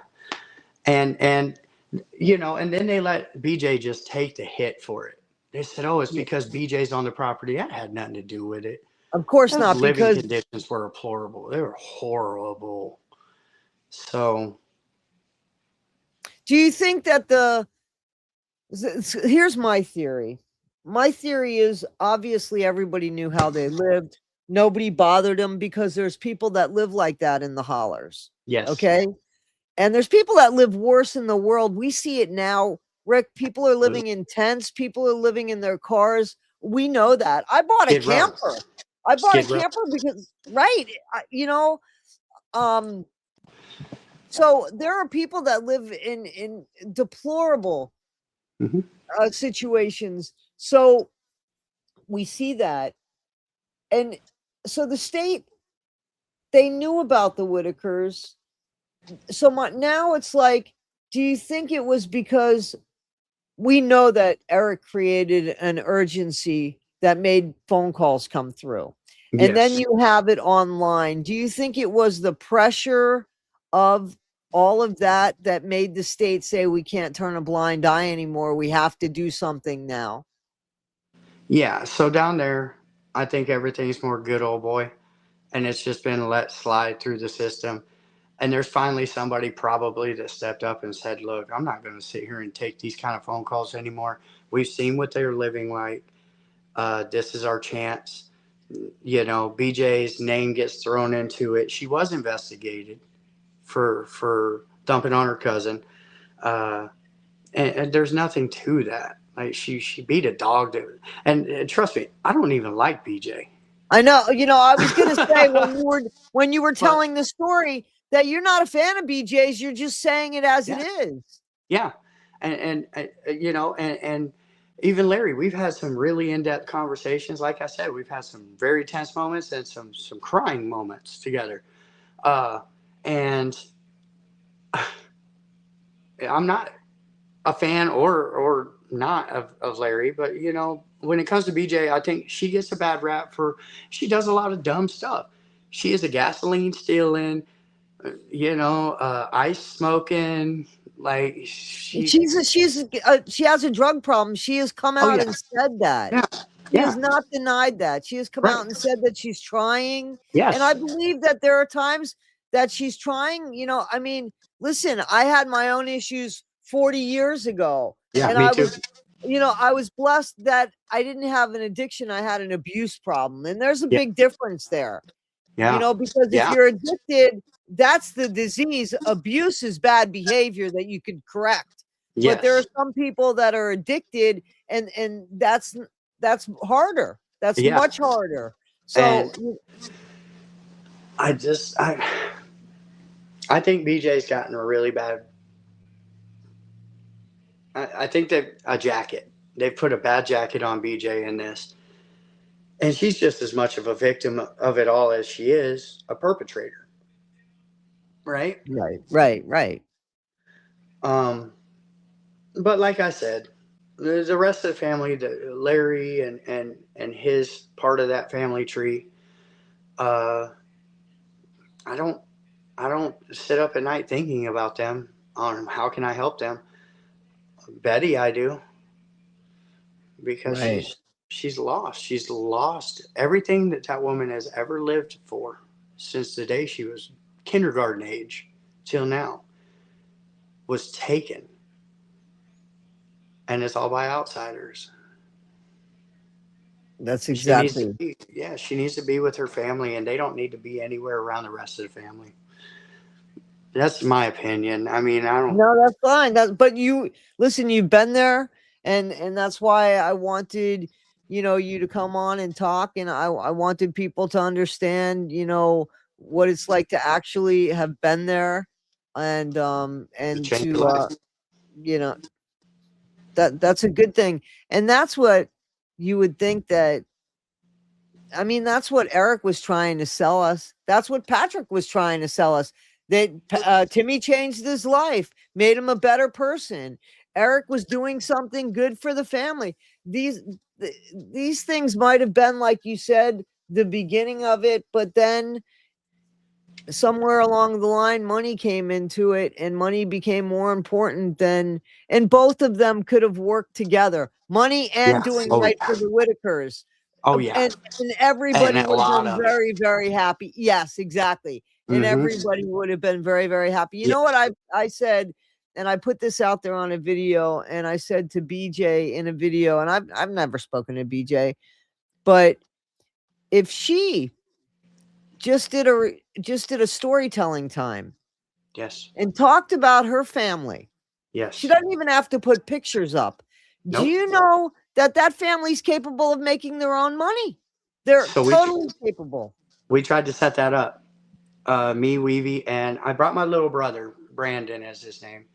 [SPEAKER 2] And and then they let BJ just take the hit for it. They said, "Oh, it's
[SPEAKER 1] Yeah.
[SPEAKER 2] because BJ's on the property." That had nothing to do with it.
[SPEAKER 1] Of course
[SPEAKER 2] Those
[SPEAKER 1] not,
[SPEAKER 2] living
[SPEAKER 1] because
[SPEAKER 2] conditions were deplorable. They were horrible. So,
[SPEAKER 1] do you think that here's my theory. My theory is obviously everybody knew how they lived. Nobody bothered them because there's people that live like that in the hollers.
[SPEAKER 2] yes.
[SPEAKER 1] Okay. And there's people that live worse in the world. We see it now. Rick, people are living in tents, people are living in their cars. We know that. I bought a
[SPEAKER 2] Skid Row.
[SPEAKER 1] camper. I bought a
[SPEAKER 2] Skid Row.
[SPEAKER 1] camper because, right, you know, um, so there are people that live in deplorable
[SPEAKER 2] Mhm.
[SPEAKER 1] situations. So we see that, and so the state, they knew about the Whittakers. So now it's like, do you think it was because we know that Eric created an urgency that made phone calls come through, and then
[SPEAKER 2] Yes.
[SPEAKER 1] you have it online? Do you think it was the pressure of all of that that made the state say we can't turn a blind eye anymore, we have to do something now?
[SPEAKER 2] Yeah. So down there, I think everything's more good old boy, and it's just been let slide through the system. And there's finally somebody probably that stepped up and said, "Look, I'm not going to sit here and take these kind of phone calls anymore. We've seen what they're living like. This is our chance." BJ's name gets thrown into it. She was investigated for dumping on her cousin, uh, and there's nothing to that. Like she beat a dog to, and trust me, I don't even like BJ.
[SPEAKER 1] I know, I was gonna say when you were
[SPEAKER 2] But
[SPEAKER 1] telling the story that you're not a fan of BJ's, you're just saying it as it
[SPEAKER 2] yeah,
[SPEAKER 1] is.
[SPEAKER 2] yeah, and even Larry, we've had some really in-depth conversations. Like I said, we've had some very tense moments and some crying moments together. Uh, and I'm not a fan or not of Larry, but when it comes to BJ, I think she gets a bad rap for she does a lot of dumb stuff. She is a gasoline stealing, ice smoking, like
[SPEAKER 1] She has a drug problem. She has come
[SPEAKER 2] oh
[SPEAKER 1] out
[SPEAKER 2] yeah,
[SPEAKER 1] and said that.
[SPEAKER 2] yeah,
[SPEAKER 1] She
[SPEAKER 2] yeah,
[SPEAKER 1] has not denied that. She has come out
[SPEAKER 2] right,
[SPEAKER 1] and said that she's trying. And I
[SPEAKER 2] yes,
[SPEAKER 1] believe that there are times that she's trying. I mean, listen, I had my own issues 40 years ago.
[SPEAKER 2] yeah,
[SPEAKER 1] And
[SPEAKER 2] me too,
[SPEAKER 1] I was blessed that I didn't have an addiction. I had an abuse problem. And there's a
[SPEAKER 2] yeah,
[SPEAKER 1] big difference there,
[SPEAKER 2] yeah,
[SPEAKER 1] because if
[SPEAKER 2] yeah,
[SPEAKER 1] you're addicted, that's the disease. Abuse is bad behavior that you can correct. But there are
[SPEAKER 2] yes,
[SPEAKER 1] some people that are addicted, and that's harder. That's
[SPEAKER 2] yeah,
[SPEAKER 1] much harder. So
[SPEAKER 2] and I think BJ's gotten a really bad. I think that a jacket. They've put a bad jacket on BJ in this. And she's just as much of a victim of it all as she is a perpetrator, right?
[SPEAKER 1] right.
[SPEAKER 2] Um, but like I said, the rest of the family, Larry and his part of that family tree, uh, I don't I don't sit up at night thinking about them. On how can I help them? Betty, I do because
[SPEAKER 1] Right.
[SPEAKER 2] she's lost. She's lost everything that woman has ever lived for since the day she was kindergarten age till now was taken, and it's all by outsiders.
[SPEAKER 1] That's
[SPEAKER 2] She needs to
[SPEAKER 1] exactly.
[SPEAKER 2] be, yeah, she needs to be with her family, and they don't need to be anywhere around the rest of the family. That's my opinion. I mean, I don't.
[SPEAKER 1] No, that's fine. But you listen, you've been there, and that's why I wanted, you to come on and talk, and I wanted people to understand, what it's like to actually have been there,
[SPEAKER 2] To
[SPEAKER 1] and
[SPEAKER 2] change your
[SPEAKER 1] to
[SPEAKER 2] life.
[SPEAKER 1] you know, that's a good thing. And that's what you would think that. I mean, that's what Eric was trying to sell us. That's what Patrick was trying to sell us. That Timmy changed his life, made him a better person. Eric was doing something good for the family. These things might have been, like you said, the beginning of it, but then somewhere along the line, money came into it, and money became more important than, and both of them could have worked together, money and
[SPEAKER 2] Yes.
[SPEAKER 1] doing
[SPEAKER 2] Oh
[SPEAKER 1] right
[SPEAKER 2] yeah.
[SPEAKER 1] for the Whittakers.
[SPEAKER 2] Oh yeah.
[SPEAKER 1] And
[SPEAKER 2] And
[SPEAKER 1] everybody
[SPEAKER 2] a
[SPEAKER 1] would have
[SPEAKER 2] lot
[SPEAKER 1] been
[SPEAKER 2] of it.
[SPEAKER 1] very, very happy. Yes, exactly. And
[SPEAKER 2] Mm-hmm.
[SPEAKER 1] everybody would have been very, very happy. You
[SPEAKER 2] Yeah.
[SPEAKER 1] know what I said, and I put this out there on a video, and I said to BJ in a video, and I've never spoken to BJ, but if she just did a storytelling time
[SPEAKER 2] Yes.
[SPEAKER 1] and talked about her family, she
[SPEAKER 2] Yes.
[SPEAKER 1] doesn't even have to put pictures up. Do
[SPEAKER 2] Nope.
[SPEAKER 1] you know that that family's capable of making their own money? They're
[SPEAKER 2] So
[SPEAKER 1] totally capable.
[SPEAKER 2] we tried to set that up. Me, Weavy, and I brought my little brother, Brandon, as his name,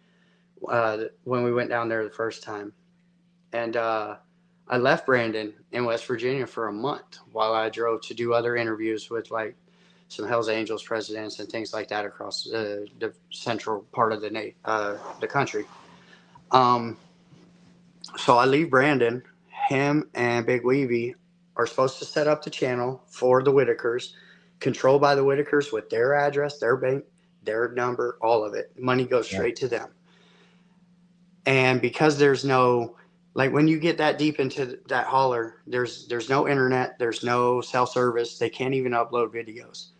[SPEAKER 2] when we went down there the first time. And I left Brandon in West Virginia for a month while I drove to do other interviews with like some Hell's Angels presidents and things like that across the central part of the country. Um, so I leave Brandon. Him and Big Weavy are supposed to set up the channel for the Whittakers, controlled by the Whittakers with their address, their bank, their number, all of it. Money goes
[SPEAKER 1] Yeah.
[SPEAKER 2] straight to them. And because there's no, like when you get that deep into that holler, there's no internet, there's no cell service, they can't even upload videos.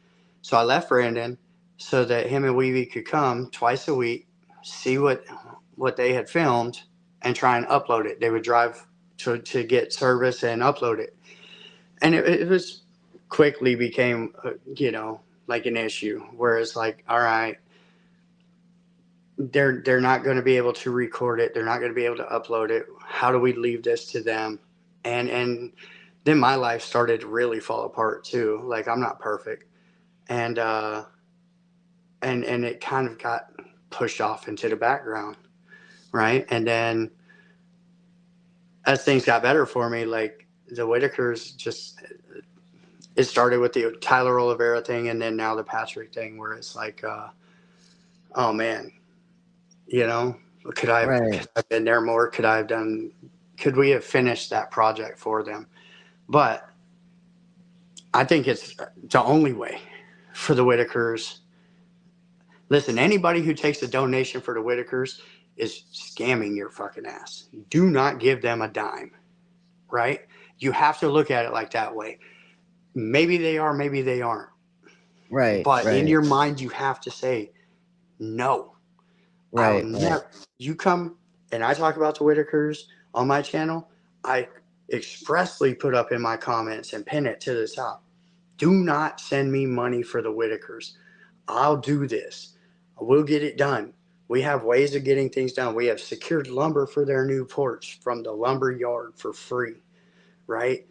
[SPEAKER 2] So I left Brandon so that him and Weavy could come twice a week, see what they had filmed, and try and upload it. They would drive to get service and upload it, and it was quickly became like an issue. Whereas like, all right, they're not going to be able to record it, they're not going to be able to upload it. How do we leave this to them? And then my life started to really fall apart too. Like I'm not perfect, and and it kind of got pushed off into the background, right? And then as things got better for me, like the Whittakers, just it started with the Tyler Oliveira thing, and then now the Patrick thing, where it's like, oh man, you know,
[SPEAKER 1] Right.
[SPEAKER 2] could I have been there more? Could I have done? Could we have finished that project for them? But I think it's the only way for the Whittakers. Listen, anybody who takes a donation for the Whittakers is scamming your fucking ass. Do not give them a dime, right? You have to look at it like that way. Maybe they are, maybe they aren't.
[SPEAKER 1] Right.
[SPEAKER 2] But in
[SPEAKER 1] Right.
[SPEAKER 2] your mind, you have to say, no, I will
[SPEAKER 1] Right. Right.
[SPEAKER 2] never. You come and I talk about the Whittakers on my channel, I expressly put up in my comments and pin it to the top. Do not send me money for the Whittakers. I'll do this. We'll get it done. We have ways of getting things done. We have secured lumber for their new porch from the lumber yard for free, right?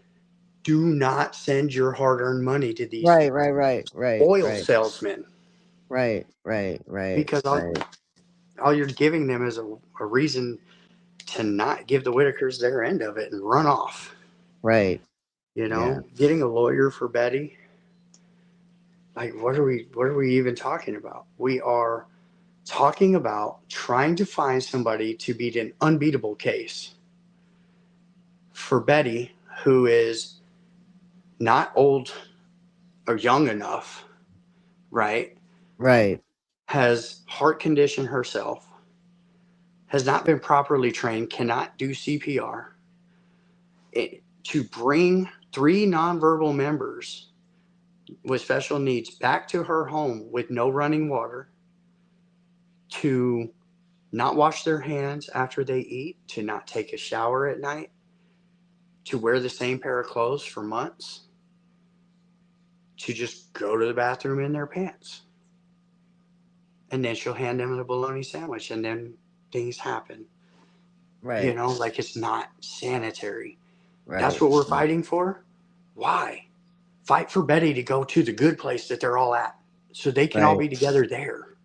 [SPEAKER 2] Do not send your hard-earned money to these
[SPEAKER 1] Right. Right. Right. Right.
[SPEAKER 2] oil
[SPEAKER 1] Right.
[SPEAKER 2] salesmen,
[SPEAKER 1] Right. Right. Right.
[SPEAKER 2] because
[SPEAKER 1] Right.
[SPEAKER 2] all you're giving them is a reason to not give the Whittakers their end of it and run off.
[SPEAKER 1] Right. Yeah.
[SPEAKER 2] Getting a lawyer for Betty, like what are we even talking about? We are talking about trying to find somebody to beat an unbeatable case for Betty, who is not old or young enough, right?
[SPEAKER 1] Right.
[SPEAKER 2] Has heart condition herself, has not been properly trained, cannot do CPR. To bring three nonverbal members with special needs back to her home with no running water, to not wash their hands after they eat, to not take a shower at night, to wear the same pair of clothes for months, to just go to the bathroom in their pants. And then she'll hand them a bologna sandwich, and then things happen.
[SPEAKER 1] Right.
[SPEAKER 2] Like it's not sanitary. That's
[SPEAKER 1] Right.
[SPEAKER 2] what we're fighting for? Why? Fight for Betty to go to the good place that they're all at so they can all
[SPEAKER 1] Right.
[SPEAKER 2] be together there.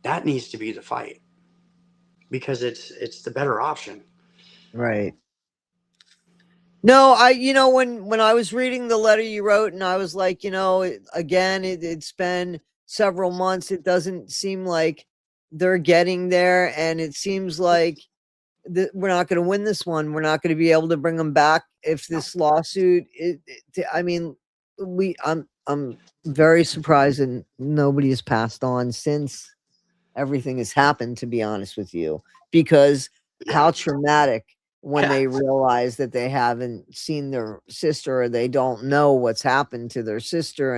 [SPEAKER 2] That needs to be the fight because it's the better option.
[SPEAKER 1] Right. No, when I was reading the letter you wrote, and I was like, again, it's been several months. It doesn't seem like they're getting there, and it seems like we're not going to win this one. We're not going to be able to bring them back if this lawsuit. I mean, I'm very surprised that nobody has passed on since everything has happened, to be honest with you, because
[SPEAKER 2] Yeah.
[SPEAKER 1] how traumatic when
[SPEAKER 2] Yeah.
[SPEAKER 1] they realize that they haven't seen their sister, or they don't know what's happened to their sister,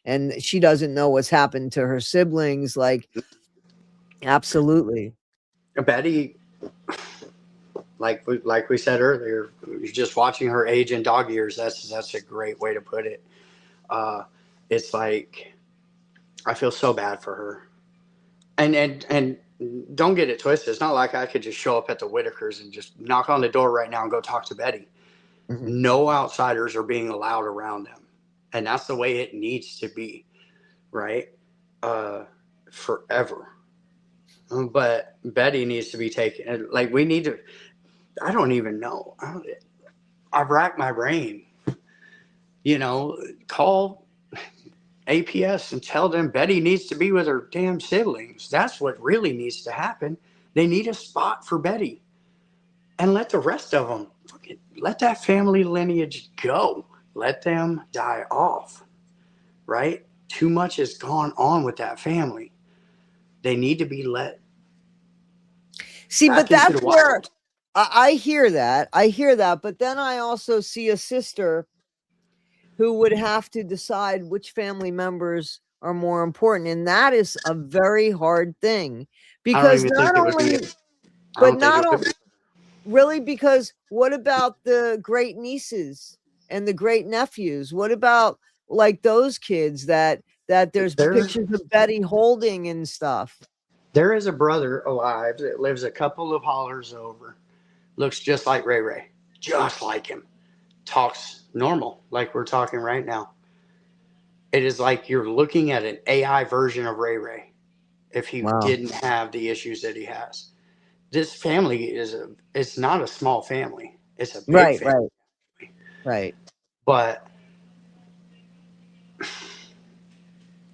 [SPEAKER 1] and she doesn't know what's happened to her siblings. Like, absolutely.
[SPEAKER 2] Betty, like we said earlier, you're just watching her age in dog years. That's a great way to put it. Uh, it's like I feel so bad for her, and don't get it twisted. It's not like I could just show up at the Whittakers and just knock on the door right now and go talk to Betty.
[SPEAKER 1] Mhm.
[SPEAKER 2] No outsiders are being allowed around them, and that's the way it needs to be, right? Uh, Forever. But Betty needs to be taken. Like we need to. I don't even know. I've racked my brain. You know, call APS and tell them Betty needs to be with her damn siblings. That's what really needs to happen. They need a spot for Betty, and let the rest of them let that family lineage go. Let them die off. Right? Too much has gone on with that family. They need to be let
[SPEAKER 1] See, but
[SPEAKER 2] back into
[SPEAKER 1] that's
[SPEAKER 2] the
[SPEAKER 1] where
[SPEAKER 2] wild.
[SPEAKER 1] I hear that. I hear that. But then I also see a sister who would have to decide which family members are more important. And that is a very hard thing,
[SPEAKER 2] I don't
[SPEAKER 1] because
[SPEAKER 2] even think
[SPEAKER 1] not
[SPEAKER 2] it would be.
[SPEAKER 1] only,
[SPEAKER 2] I
[SPEAKER 1] but
[SPEAKER 2] don't think
[SPEAKER 1] not
[SPEAKER 2] it would be.
[SPEAKER 1] really, because what about the great nieces and the great nephews? What about like those kids that there's
[SPEAKER 2] There,
[SPEAKER 1] pictures of Betty holding and stuff?
[SPEAKER 2] there is a brother alive that lives a couple of hollers over. Looks just like Ray Ray, just like him. Talks normal, like we're talking right now. It is like you're looking at an AI version of Ray Ray if he
[SPEAKER 1] Wow.
[SPEAKER 2] didn't have the issues that he has. This family it's not a small family. It's a big
[SPEAKER 1] Right,
[SPEAKER 2] family.
[SPEAKER 1] right, right.
[SPEAKER 2] But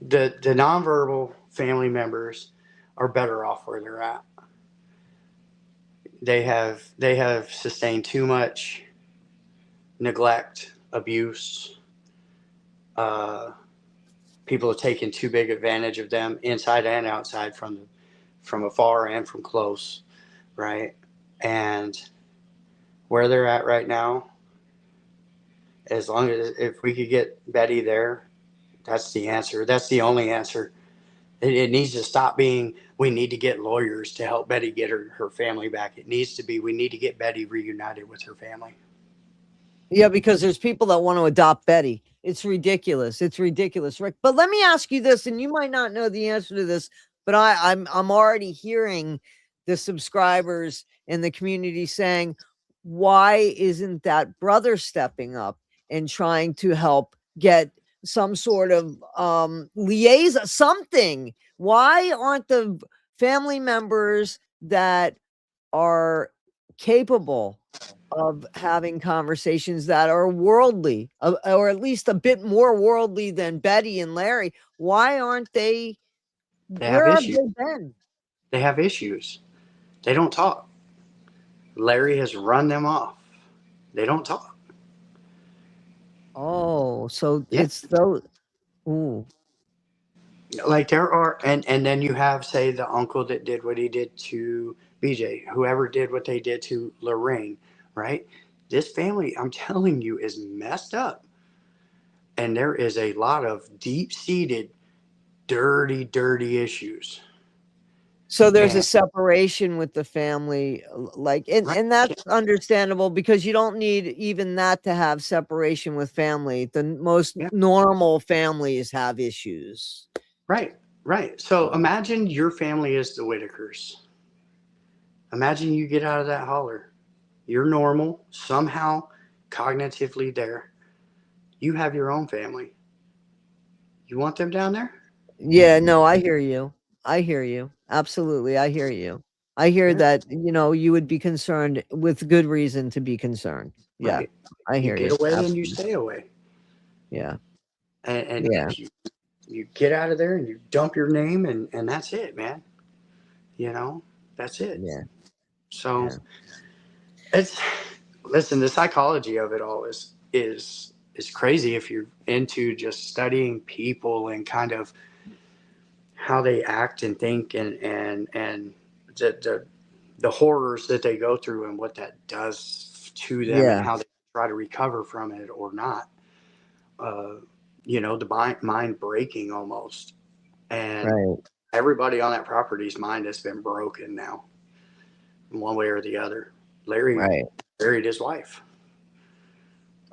[SPEAKER 2] the nonverbal family members are better off where they're at. They have sustained too much neglect, abuse. Uh, People have taken too big advantage of them, inside and outside, from afar and from close, right? And where they're at right now, as long as if we could get Betty there, that's the answer. That's the only answer. It needs to stop being we need to get lawyers to help Betty get her family back. It needs to be we need to get Betty reunited with her family.
[SPEAKER 1] Yeah, because there's people that want to adopt Betty. It's ridiculous. It's ridiculous, Rick. But let me ask you this, and you might not know the answer to this, but I'm already hearing the subscribers in the community saying, why isn't that brother stepping up and trying to help get some sort of liaison, something? Why aren't the family members that are capable of having conversations that are worldly, or at least a bit more worldly than Betty and Larry? Why aren't they?
[SPEAKER 2] They have
[SPEAKER 1] Where have
[SPEAKER 2] issues.
[SPEAKER 1] they been?
[SPEAKER 2] They have issues. They don't talk. Larry has run them off. They don't talk.
[SPEAKER 1] Oh, so
[SPEAKER 2] Yeah.
[SPEAKER 1] it's those. Ooh.
[SPEAKER 2] Like there are and then you have say the uncle that did what he did to BJ, whoever did what they did to Lorraine, right? This family, I'm telling you, is messed up. And there is a lot of deep-seated dirty issues.
[SPEAKER 1] So there's a
[SPEAKER 2] And
[SPEAKER 1] separation with the family, like, and
[SPEAKER 2] right,
[SPEAKER 1] that's understandable, because you don't need even that to have separation with family. The most
[SPEAKER 2] yeah,
[SPEAKER 1] normal families have issues.
[SPEAKER 2] right, right. So
[SPEAKER 1] So,
[SPEAKER 2] imagine your family is the Whittakers. Imagine you get out of that holler. You're normal, somehow cognitively there. You have your own family. You want them down there?
[SPEAKER 1] yeah, no, I hear you. I hear you. Absolutely. I hear you. I hear
[SPEAKER 2] Yeah,
[SPEAKER 1] that, you would be concerned with good reason to be concerned. Yeah.
[SPEAKER 2] right.
[SPEAKER 1] I
[SPEAKER 2] You
[SPEAKER 1] hear
[SPEAKER 2] get
[SPEAKER 1] you.
[SPEAKER 2] away and you
[SPEAKER 1] Absolutely.
[SPEAKER 2] stay away.
[SPEAKER 1] Yeah.
[SPEAKER 2] And
[SPEAKER 1] Yeah.
[SPEAKER 2] you get out of there and you dump your name and that's it, man. You know, that's it.
[SPEAKER 1] Yeah.
[SPEAKER 2] So
[SPEAKER 1] Yeah.
[SPEAKER 2] it's listen, the psychology of it all is is crazy if you're into just studying people and kind of how they act and think and the horrors that they go through and what that does to them and
[SPEAKER 1] Yeah.
[SPEAKER 2] how they try to recover from it or not. Uh, the mind breaking almost. And
[SPEAKER 1] Right.
[SPEAKER 2] everybody on that property's mind has been broken now, in one way or the other. Larry
[SPEAKER 1] Right.
[SPEAKER 2] buried his wife.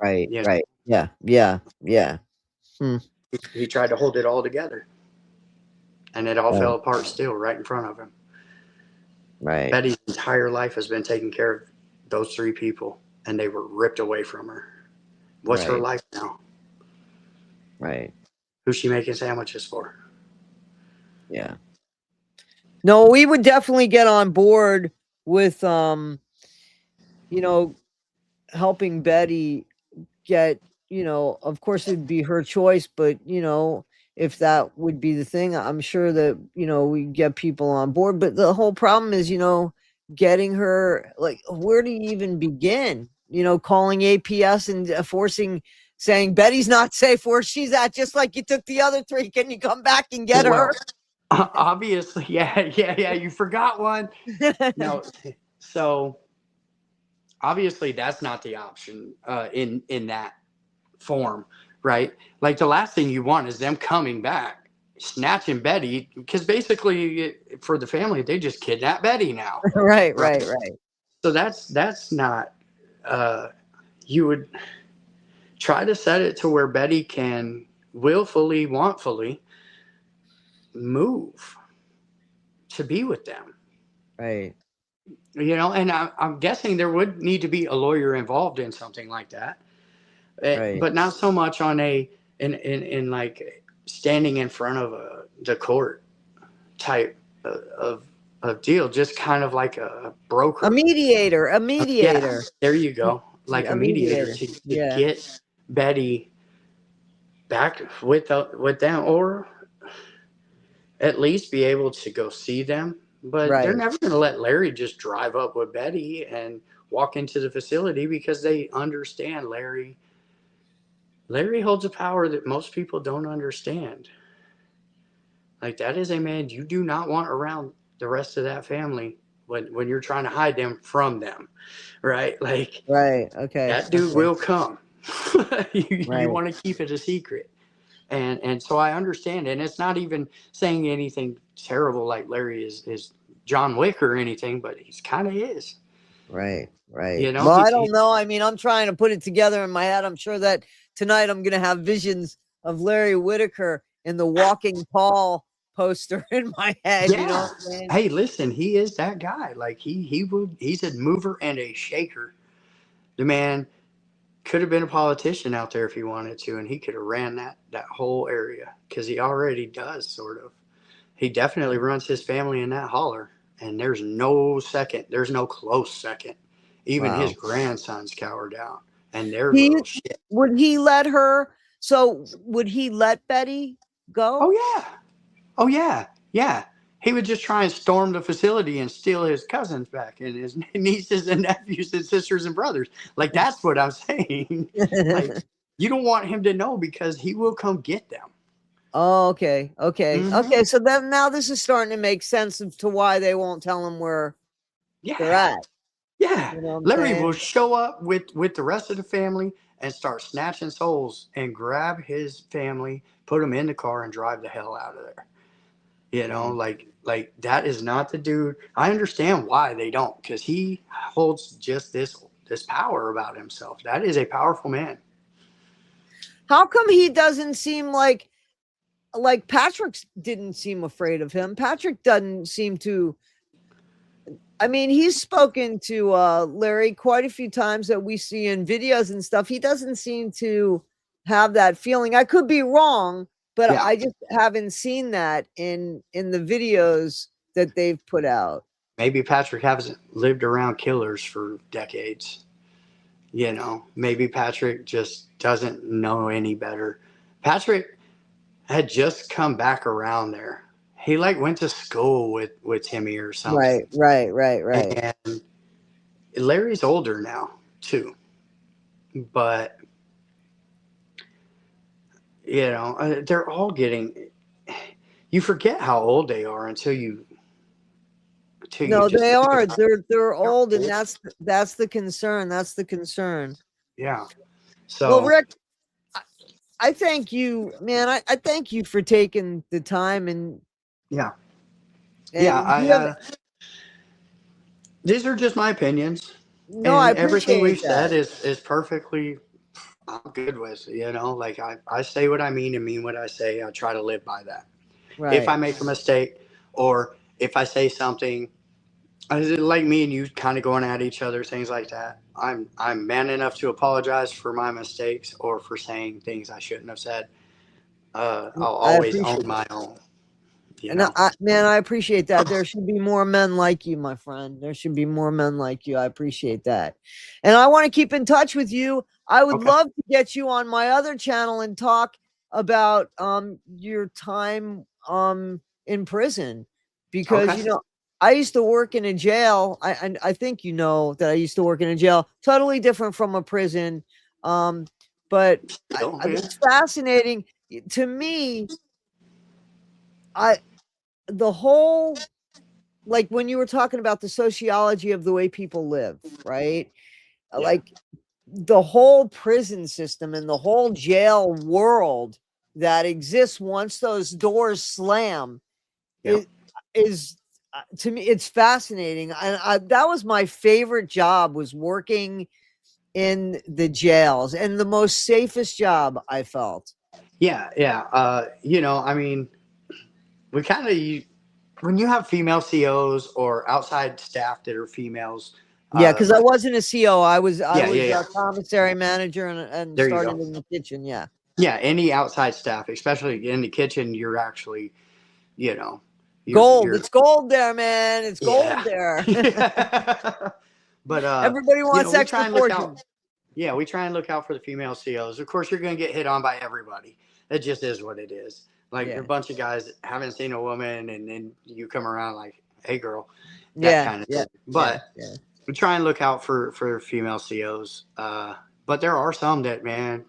[SPEAKER 1] Right.
[SPEAKER 2] Yes,
[SPEAKER 1] Right. Yeah. Yeah. Yeah. Hmm.
[SPEAKER 2] he tried to hold it all together, and it all
[SPEAKER 1] Right.
[SPEAKER 2] fell apart still right in front of him.
[SPEAKER 1] Right.
[SPEAKER 2] Betty's entire life has been taking care of those three people, and they were ripped away from her. What's her
[SPEAKER 1] Right.
[SPEAKER 2] life now?
[SPEAKER 1] Right.
[SPEAKER 2] Who's she making sandwiches for?
[SPEAKER 1] Yeah. No, we would definitely get on board with you know, helping Betty get, of course it'd be her choice, but if that would be the thing, I'm sure that, we get people on board. But the whole problem is, getting her, like, where do you even begin? Calling APS and forcing, saying Betty's not safe where she's at, just like you took the other three. Can you come back and get
[SPEAKER 2] Well,
[SPEAKER 1] her?
[SPEAKER 2] obviously, yeah. You forgot one. No, so obviously that's not the option in that form, right? Like the last thing you want is them coming back, snatching Betty, because basically for the family they just kidnap Betty now,
[SPEAKER 1] Right,
[SPEAKER 2] right?
[SPEAKER 1] right, right.
[SPEAKER 2] So that's not. Uh, you would try to set it to where Betty can willfully, wantfully move to be with them.
[SPEAKER 1] Right,
[SPEAKER 2] And I'm guessing there would need to be a lawyer involved in something like that.
[SPEAKER 1] right.
[SPEAKER 2] But not so much on in like standing in front of the court type of deal, just kind of like a
[SPEAKER 1] A
[SPEAKER 2] broker.
[SPEAKER 1] mediator, a
[SPEAKER 2] Yeah,
[SPEAKER 1] mediator,
[SPEAKER 2] there you go, like a
[SPEAKER 1] a
[SPEAKER 2] mediator
[SPEAKER 1] mediator.
[SPEAKER 2] to
[SPEAKER 1] Yeah,
[SPEAKER 2] get Betty back with them, or at least be able to go see them. But they're
[SPEAKER 1] right,
[SPEAKER 2] never going to let Larry just drive up with Betty and walk into the facility because they understand Larry holds a power that most people don't understand. Like that is a man you do not want around the rest of that family when you're trying to hide them from them, right? Like
[SPEAKER 1] right. Okay,
[SPEAKER 2] that dude
[SPEAKER 1] okay,
[SPEAKER 2] will come. You
[SPEAKER 1] right.
[SPEAKER 2] want to keep it a secret. And so I understand, and it's not even saying anything terrible like Larry is John Wick or anything, but he's kind of is.
[SPEAKER 1] Right, right.
[SPEAKER 2] You know,
[SPEAKER 1] Well, I
[SPEAKER 2] he
[SPEAKER 1] don't know. I mean, I'm trying to put it together in my head. I'm sure that tonight I'm going to have visions of Larry Whittaker in the Walking Tall poster in my head. You know
[SPEAKER 2] yeah.
[SPEAKER 1] what I'm saying?
[SPEAKER 2] Hey, listen, he is that guy. Like he's a mover and a shaker. The man could have been a politician out there if he wanted to, and he could have ran that whole area because he already does sort of. He definitely runs his family in that holler, and there's no close second. Even his
[SPEAKER 1] Wow.
[SPEAKER 2] grandsons cower down, and they're
[SPEAKER 1] He
[SPEAKER 2] little shit.
[SPEAKER 1] would he let her? So would he let Betty
[SPEAKER 2] Oh
[SPEAKER 1] go?
[SPEAKER 2] yeah, oh yeah, yeah. He would just try and storm the facility and steal his cousins back and his nieces and nephews and sisters and brothers. Like that's what I'm saying. Like you don't want him to know because he will come get them.
[SPEAKER 1] Oh, okay, okay,
[SPEAKER 2] Hmm.
[SPEAKER 1] okay. So then now this is starting to make sense as to why they won't tell him where they're
[SPEAKER 2] Yeah,
[SPEAKER 1] at.
[SPEAKER 2] yeah.
[SPEAKER 1] You know what I'm
[SPEAKER 2] Larry will
[SPEAKER 1] saying?
[SPEAKER 2] show up with the rest of the family and start snatching souls and grab his family, put them in the car, and drive the hell out of there.
[SPEAKER 1] Mm.
[SPEAKER 2] Like that is not the dude. I understand why they don't, because he holds just this power about himself. That is a powerful man.
[SPEAKER 1] How come he doesn't seem like Patrick didn't seem afraid of him? Patrick doesn't seem to. I mean, he's spoken to Larry quite a few times that we see in videos and stuff. He doesn't seem to have that feeling. I could be wrong, but
[SPEAKER 2] Yeah,
[SPEAKER 1] I just haven't seen that in the videos that they've put out.
[SPEAKER 2] maybe Patrick hasn't lived around killers for decades. Maybe Patrick just doesn't know any better. Patrick had just come back around there. He like went to school with Timmy or
[SPEAKER 1] Right,
[SPEAKER 2] something.
[SPEAKER 1] right, right, right.
[SPEAKER 2] And Larry's older now too, but You know, they're all getting. You forget how old they are until you
[SPEAKER 1] No,
[SPEAKER 2] just
[SPEAKER 1] they
[SPEAKER 2] think
[SPEAKER 1] are.
[SPEAKER 2] about it.
[SPEAKER 1] They're
[SPEAKER 2] They're
[SPEAKER 1] old, and
[SPEAKER 2] old.
[SPEAKER 1] that's the concern. That's the concern.
[SPEAKER 2] Yeah.
[SPEAKER 1] Well,
[SPEAKER 2] So
[SPEAKER 1] Rick, I thank you, man. I thank you for taking the time
[SPEAKER 2] yeah, yeah.
[SPEAKER 1] and do you have
[SPEAKER 2] These are just my opinions,
[SPEAKER 1] no, I
[SPEAKER 2] and everything
[SPEAKER 1] appreciate
[SPEAKER 2] we've said
[SPEAKER 1] that.
[SPEAKER 2] is perfectly. I'm good with, you know, like I say what I mean and mean what I say. I try to live by that. If I
[SPEAKER 1] Right.
[SPEAKER 2] make a mistake or if I say something like me and you kind of going at each other, things like that, I'm man enough to apologize for my mistakes or for saying things I shouldn't have said. I'll
[SPEAKER 1] I
[SPEAKER 2] always own
[SPEAKER 1] appreciate
[SPEAKER 2] my own, you
[SPEAKER 1] and
[SPEAKER 2] know.
[SPEAKER 1] man, I appreciate that. There should be more men like you, my friend. There should be more men like you. I appreciate that. And I want to keep in touch with you. I would
[SPEAKER 2] Okay.
[SPEAKER 1] love to get you on my other channel and talk about your time in prison because
[SPEAKER 2] Okay.
[SPEAKER 1] you know I used to work in a jail. I think you know that I used to work in a jail, totally different from a prison. Um, but
[SPEAKER 2] Still, yeah.
[SPEAKER 1] it's fascinating to me. I the whole like when you were talking about the sociology of the way people live, right?
[SPEAKER 2] Yeah.
[SPEAKER 1] Like the whole prison system and the whole jail world that exists once those doors slam
[SPEAKER 2] Yep.
[SPEAKER 1] is to me it's fascinating. And that was my favorite job was working in the jails and the most safest job I felt.
[SPEAKER 2] Yeah. Yeah. You know, I mean, we kind of when you have female COs or outside staff that are females,
[SPEAKER 1] Yeah,
[SPEAKER 2] uh,
[SPEAKER 1] because I wasn't a CO. I
[SPEAKER 2] yeah, yeah,
[SPEAKER 1] was
[SPEAKER 2] yeah.
[SPEAKER 1] a commissary manager and
[SPEAKER 2] There you
[SPEAKER 1] started
[SPEAKER 2] go.
[SPEAKER 1] in the kitchen. Yeah.
[SPEAKER 2] Yeah, any outside staff, especially in the kitchen, you're actually, you know,
[SPEAKER 1] Gold.
[SPEAKER 2] you're
[SPEAKER 1] It's gold there, man. It's
[SPEAKER 2] yeah.
[SPEAKER 1] gold there.
[SPEAKER 2] Yeah. But
[SPEAKER 1] Everybody
[SPEAKER 2] you know,
[SPEAKER 1] wants
[SPEAKER 2] we try
[SPEAKER 1] extra
[SPEAKER 2] and look out.
[SPEAKER 1] portions.
[SPEAKER 2] Yeah, we try and look out for the female COs. Of course, you're going to get hit on by everybody. It just is what it is. Like a
[SPEAKER 1] Yeah.
[SPEAKER 2] bunch of guys haven't seen a woman, and then you come around like, "Hey, girl," that
[SPEAKER 1] Yeah.
[SPEAKER 2] kind of
[SPEAKER 1] Yeah.
[SPEAKER 2] thing.
[SPEAKER 1] Yeah.
[SPEAKER 2] But
[SPEAKER 1] Yeah.
[SPEAKER 2] we try and look out for female COs. But there are some that man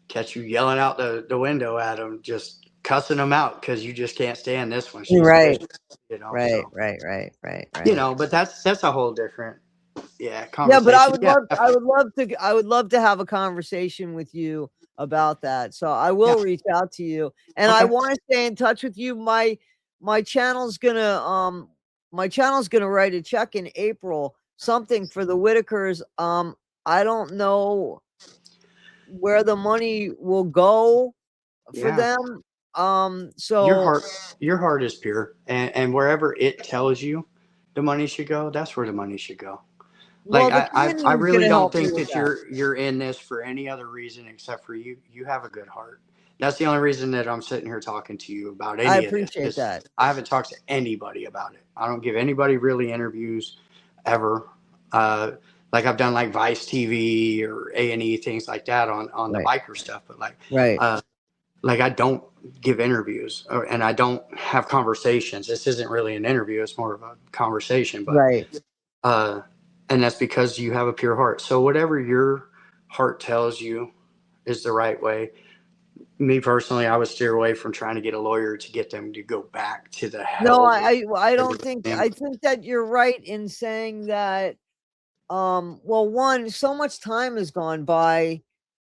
[SPEAKER 2] catch you yelling out the window at them, just cussing them out because you just can't stand this one. She's
[SPEAKER 1] Right.
[SPEAKER 2] vicious, you know.
[SPEAKER 1] Right.
[SPEAKER 2] So
[SPEAKER 1] Right. Right. Right.
[SPEAKER 2] you
[SPEAKER 1] Right.
[SPEAKER 2] know, but that's a whole different
[SPEAKER 1] Yeah, but
[SPEAKER 2] conversation. Yeah, definitely.
[SPEAKER 1] I would love to have a conversation with you about that. So I
[SPEAKER 2] Yeah.
[SPEAKER 1] will reach out to you and I
[SPEAKER 2] Okay.
[SPEAKER 1] want to stay in touch with you. My channel's gonna my channel's gonna write a check in April, something for the Whittakers. I don't know where the money will go for
[SPEAKER 2] Yeah.
[SPEAKER 1] them.
[SPEAKER 2] Your
[SPEAKER 1] So
[SPEAKER 2] heart your heart is pure, and wherever it tells you the money should go, that's where the money should go. Like
[SPEAKER 1] well the
[SPEAKER 2] I
[SPEAKER 1] canyon's
[SPEAKER 2] really
[SPEAKER 1] gonna
[SPEAKER 2] don't
[SPEAKER 1] help me
[SPEAKER 2] think
[SPEAKER 1] with
[SPEAKER 2] that
[SPEAKER 1] that.
[SPEAKER 2] you're in this for any other reason except for you have a good heart. That's the only reason that I'm sitting here talking to you about
[SPEAKER 1] I
[SPEAKER 2] any of this
[SPEAKER 1] appreciate
[SPEAKER 2] because
[SPEAKER 1] that.
[SPEAKER 2] I haven't talked to anybody about it. I don't give anybody really interviews ever. Uh, like I've done like Vice TV or A&E things like that on the
[SPEAKER 1] Right.
[SPEAKER 2] biker stuff, but
[SPEAKER 1] Right.
[SPEAKER 2] uh, like I don't give interviews and I don't have conversations. This isn't really an interview; it's more of a conversation. But
[SPEAKER 1] Right.
[SPEAKER 2] uh, and that's because you have a pure heart. So whatever your heart tells you is the right way. Me personally, I would steer away from trying to get a lawyer to get them to go back to the
[SPEAKER 1] No,
[SPEAKER 2] hell that
[SPEAKER 1] I
[SPEAKER 2] they
[SPEAKER 1] don't
[SPEAKER 2] were
[SPEAKER 1] think
[SPEAKER 2] in.
[SPEAKER 1] I think that you're right in saying that well one so much time has gone by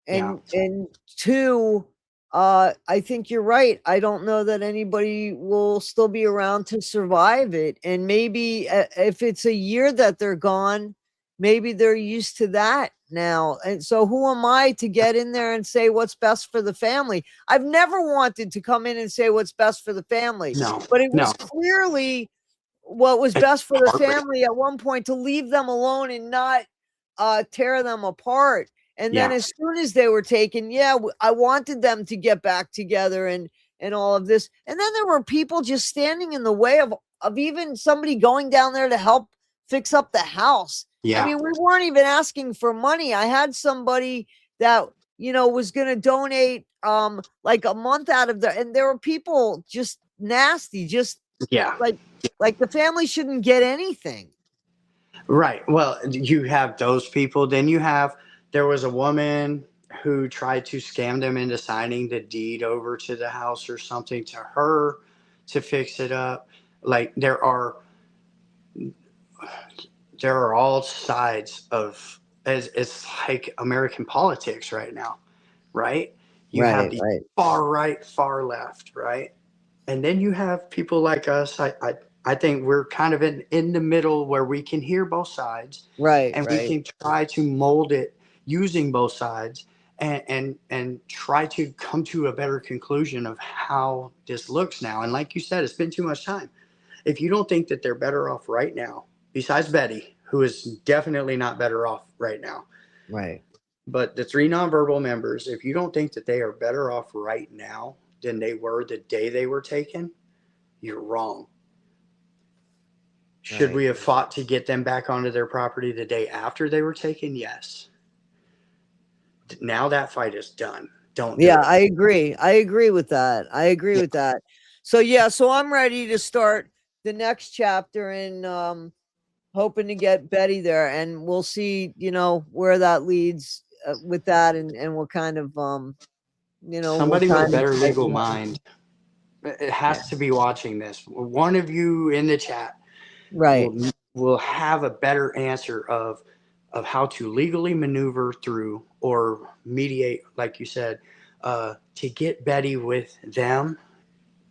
[SPEAKER 2] Yeah,
[SPEAKER 1] and two I think you're right. I don't know that anybody will still be around to survive it and maybe if it's a year that they're gone, maybe they're used to that now. And so who am I to get in there and say what's best for the family? I've never wanted to come in and say what's best for the family,
[SPEAKER 2] no,
[SPEAKER 1] but it
[SPEAKER 2] no,
[SPEAKER 1] was clearly what was
[SPEAKER 2] it's
[SPEAKER 1] best for the
[SPEAKER 2] heartbreaking.
[SPEAKER 1] family at one point to leave them alone and not tear them apart. And then
[SPEAKER 2] Yeah,
[SPEAKER 1] as soon as they were taken, yeah, I wanted them to get back together and all of this. And then there were people just standing in the way of even somebody going down there to help fix up the house. I
[SPEAKER 2] yeah,
[SPEAKER 1] mean, we weren't even asking for money. I had somebody that was going to donate like a month out of the and there were people just nasty, just
[SPEAKER 2] yeah.
[SPEAKER 1] like the family shouldn't get anything.
[SPEAKER 2] Right. Well, you have those people. Then you have there was a woman who tried to scam them into signing the deed over to the house or something to her to fix it up. Like there are all sides of, as it's like American politics right now, right? You have
[SPEAKER 1] Right,
[SPEAKER 2] the
[SPEAKER 1] right,
[SPEAKER 2] far right, far left, right? And then you have people like us. I think we're kind of in the middle where we can hear both sides
[SPEAKER 1] right,
[SPEAKER 2] and we
[SPEAKER 1] right,
[SPEAKER 2] can try to mold it using both sides and try to come to a better conclusion of how this looks now. And like you said, it's been too much time. If you don't think that they're better off right now, besides Betty, who is definitely not better off right now,
[SPEAKER 1] right.
[SPEAKER 2] but the three nonverbal members, if you don't think that they are better off right now than they were the day they were taken, you're wrong. Should
[SPEAKER 1] Right.
[SPEAKER 2] we have fought to get them back onto their property the day after they were taken? Yes. Now that fight is done. Don't
[SPEAKER 1] Yeah,
[SPEAKER 2] do it.
[SPEAKER 1] I agree. I agree with that. I agree
[SPEAKER 2] Yeah.
[SPEAKER 1] with that. So yeah, so I'm ready to start the next chapter and hoping to get Betty there, and we'll see, where that leads with that, and we'll kind of we'll
[SPEAKER 2] Somebody with
[SPEAKER 1] kind of
[SPEAKER 2] better legal mind, it
[SPEAKER 1] yeah.
[SPEAKER 2] has to be watching this. One of you in the chat
[SPEAKER 1] Right.
[SPEAKER 2] will have a better answer of how to legally maneuver through or mediate, like you said, to get Betty with them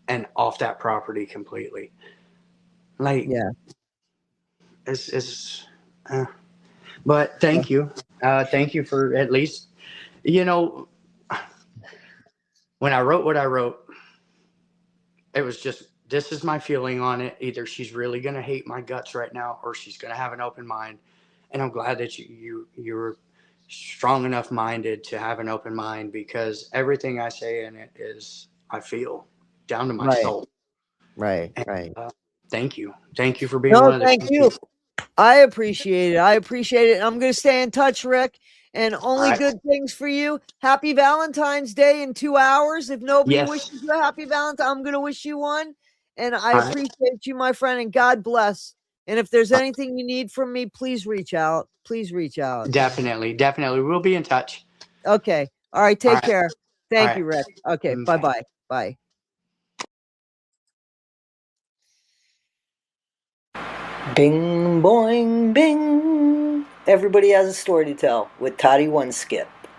[SPEAKER 2] and off that property completely. Like
[SPEAKER 1] Yeah.
[SPEAKER 2] it's but thank you for at least, you know, when I wrote what I wrote, it was just, this is my feeling on it. Either she's really going to hate my guts right now or she's going to have an open mind. And I'm glad that you're strong enough minded to have an open mind, because everything I say in it is, I feel down to my
[SPEAKER 1] Right.
[SPEAKER 2] soul.
[SPEAKER 1] Right.
[SPEAKER 2] And
[SPEAKER 1] Right.
[SPEAKER 2] thank you. Thank you for being
[SPEAKER 1] No,
[SPEAKER 2] one of the
[SPEAKER 1] thank
[SPEAKER 2] few
[SPEAKER 1] you.
[SPEAKER 2] people.
[SPEAKER 1] I appreciate it. I appreciate it. I'm going to stay in touch, Rick. And
[SPEAKER 2] All
[SPEAKER 1] only
[SPEAKER 2] right.
[SPEAKER 1] good things for you. Happy Valentine's Day in 2 hours. If nobody wishes
[SPEAKER 2] Yes.
[SPEAKER 1] you a happy Valentine, I'm going to wish you one. And I
[SPEAKER 2] All right.
[SPEAKER 1] appreciate you, my friend, and God bless. And if there's anything you need from me, please reach out. Please reach out.
[SPEAKER 2] Definitely. Definitely. We'll be in touch.
[SPEAKER 1] Okay. All right.
[SPEAKER 2] All
[SPEAKER 1] Take
[SPEAKER 2] right.
[SPEAKER 1] care.
[SPEAKER 2] All
[SPEAKER 1] Thank
[SPEAKER 2] right.
[SPEAKER 1] you, Rick. Okay.
[SPEAKER 2] Bye.
[SPEAKER 1] Bye-bye. Bye. Bing, boing, bing. Everybody has a story to tell with Toddy One Skip.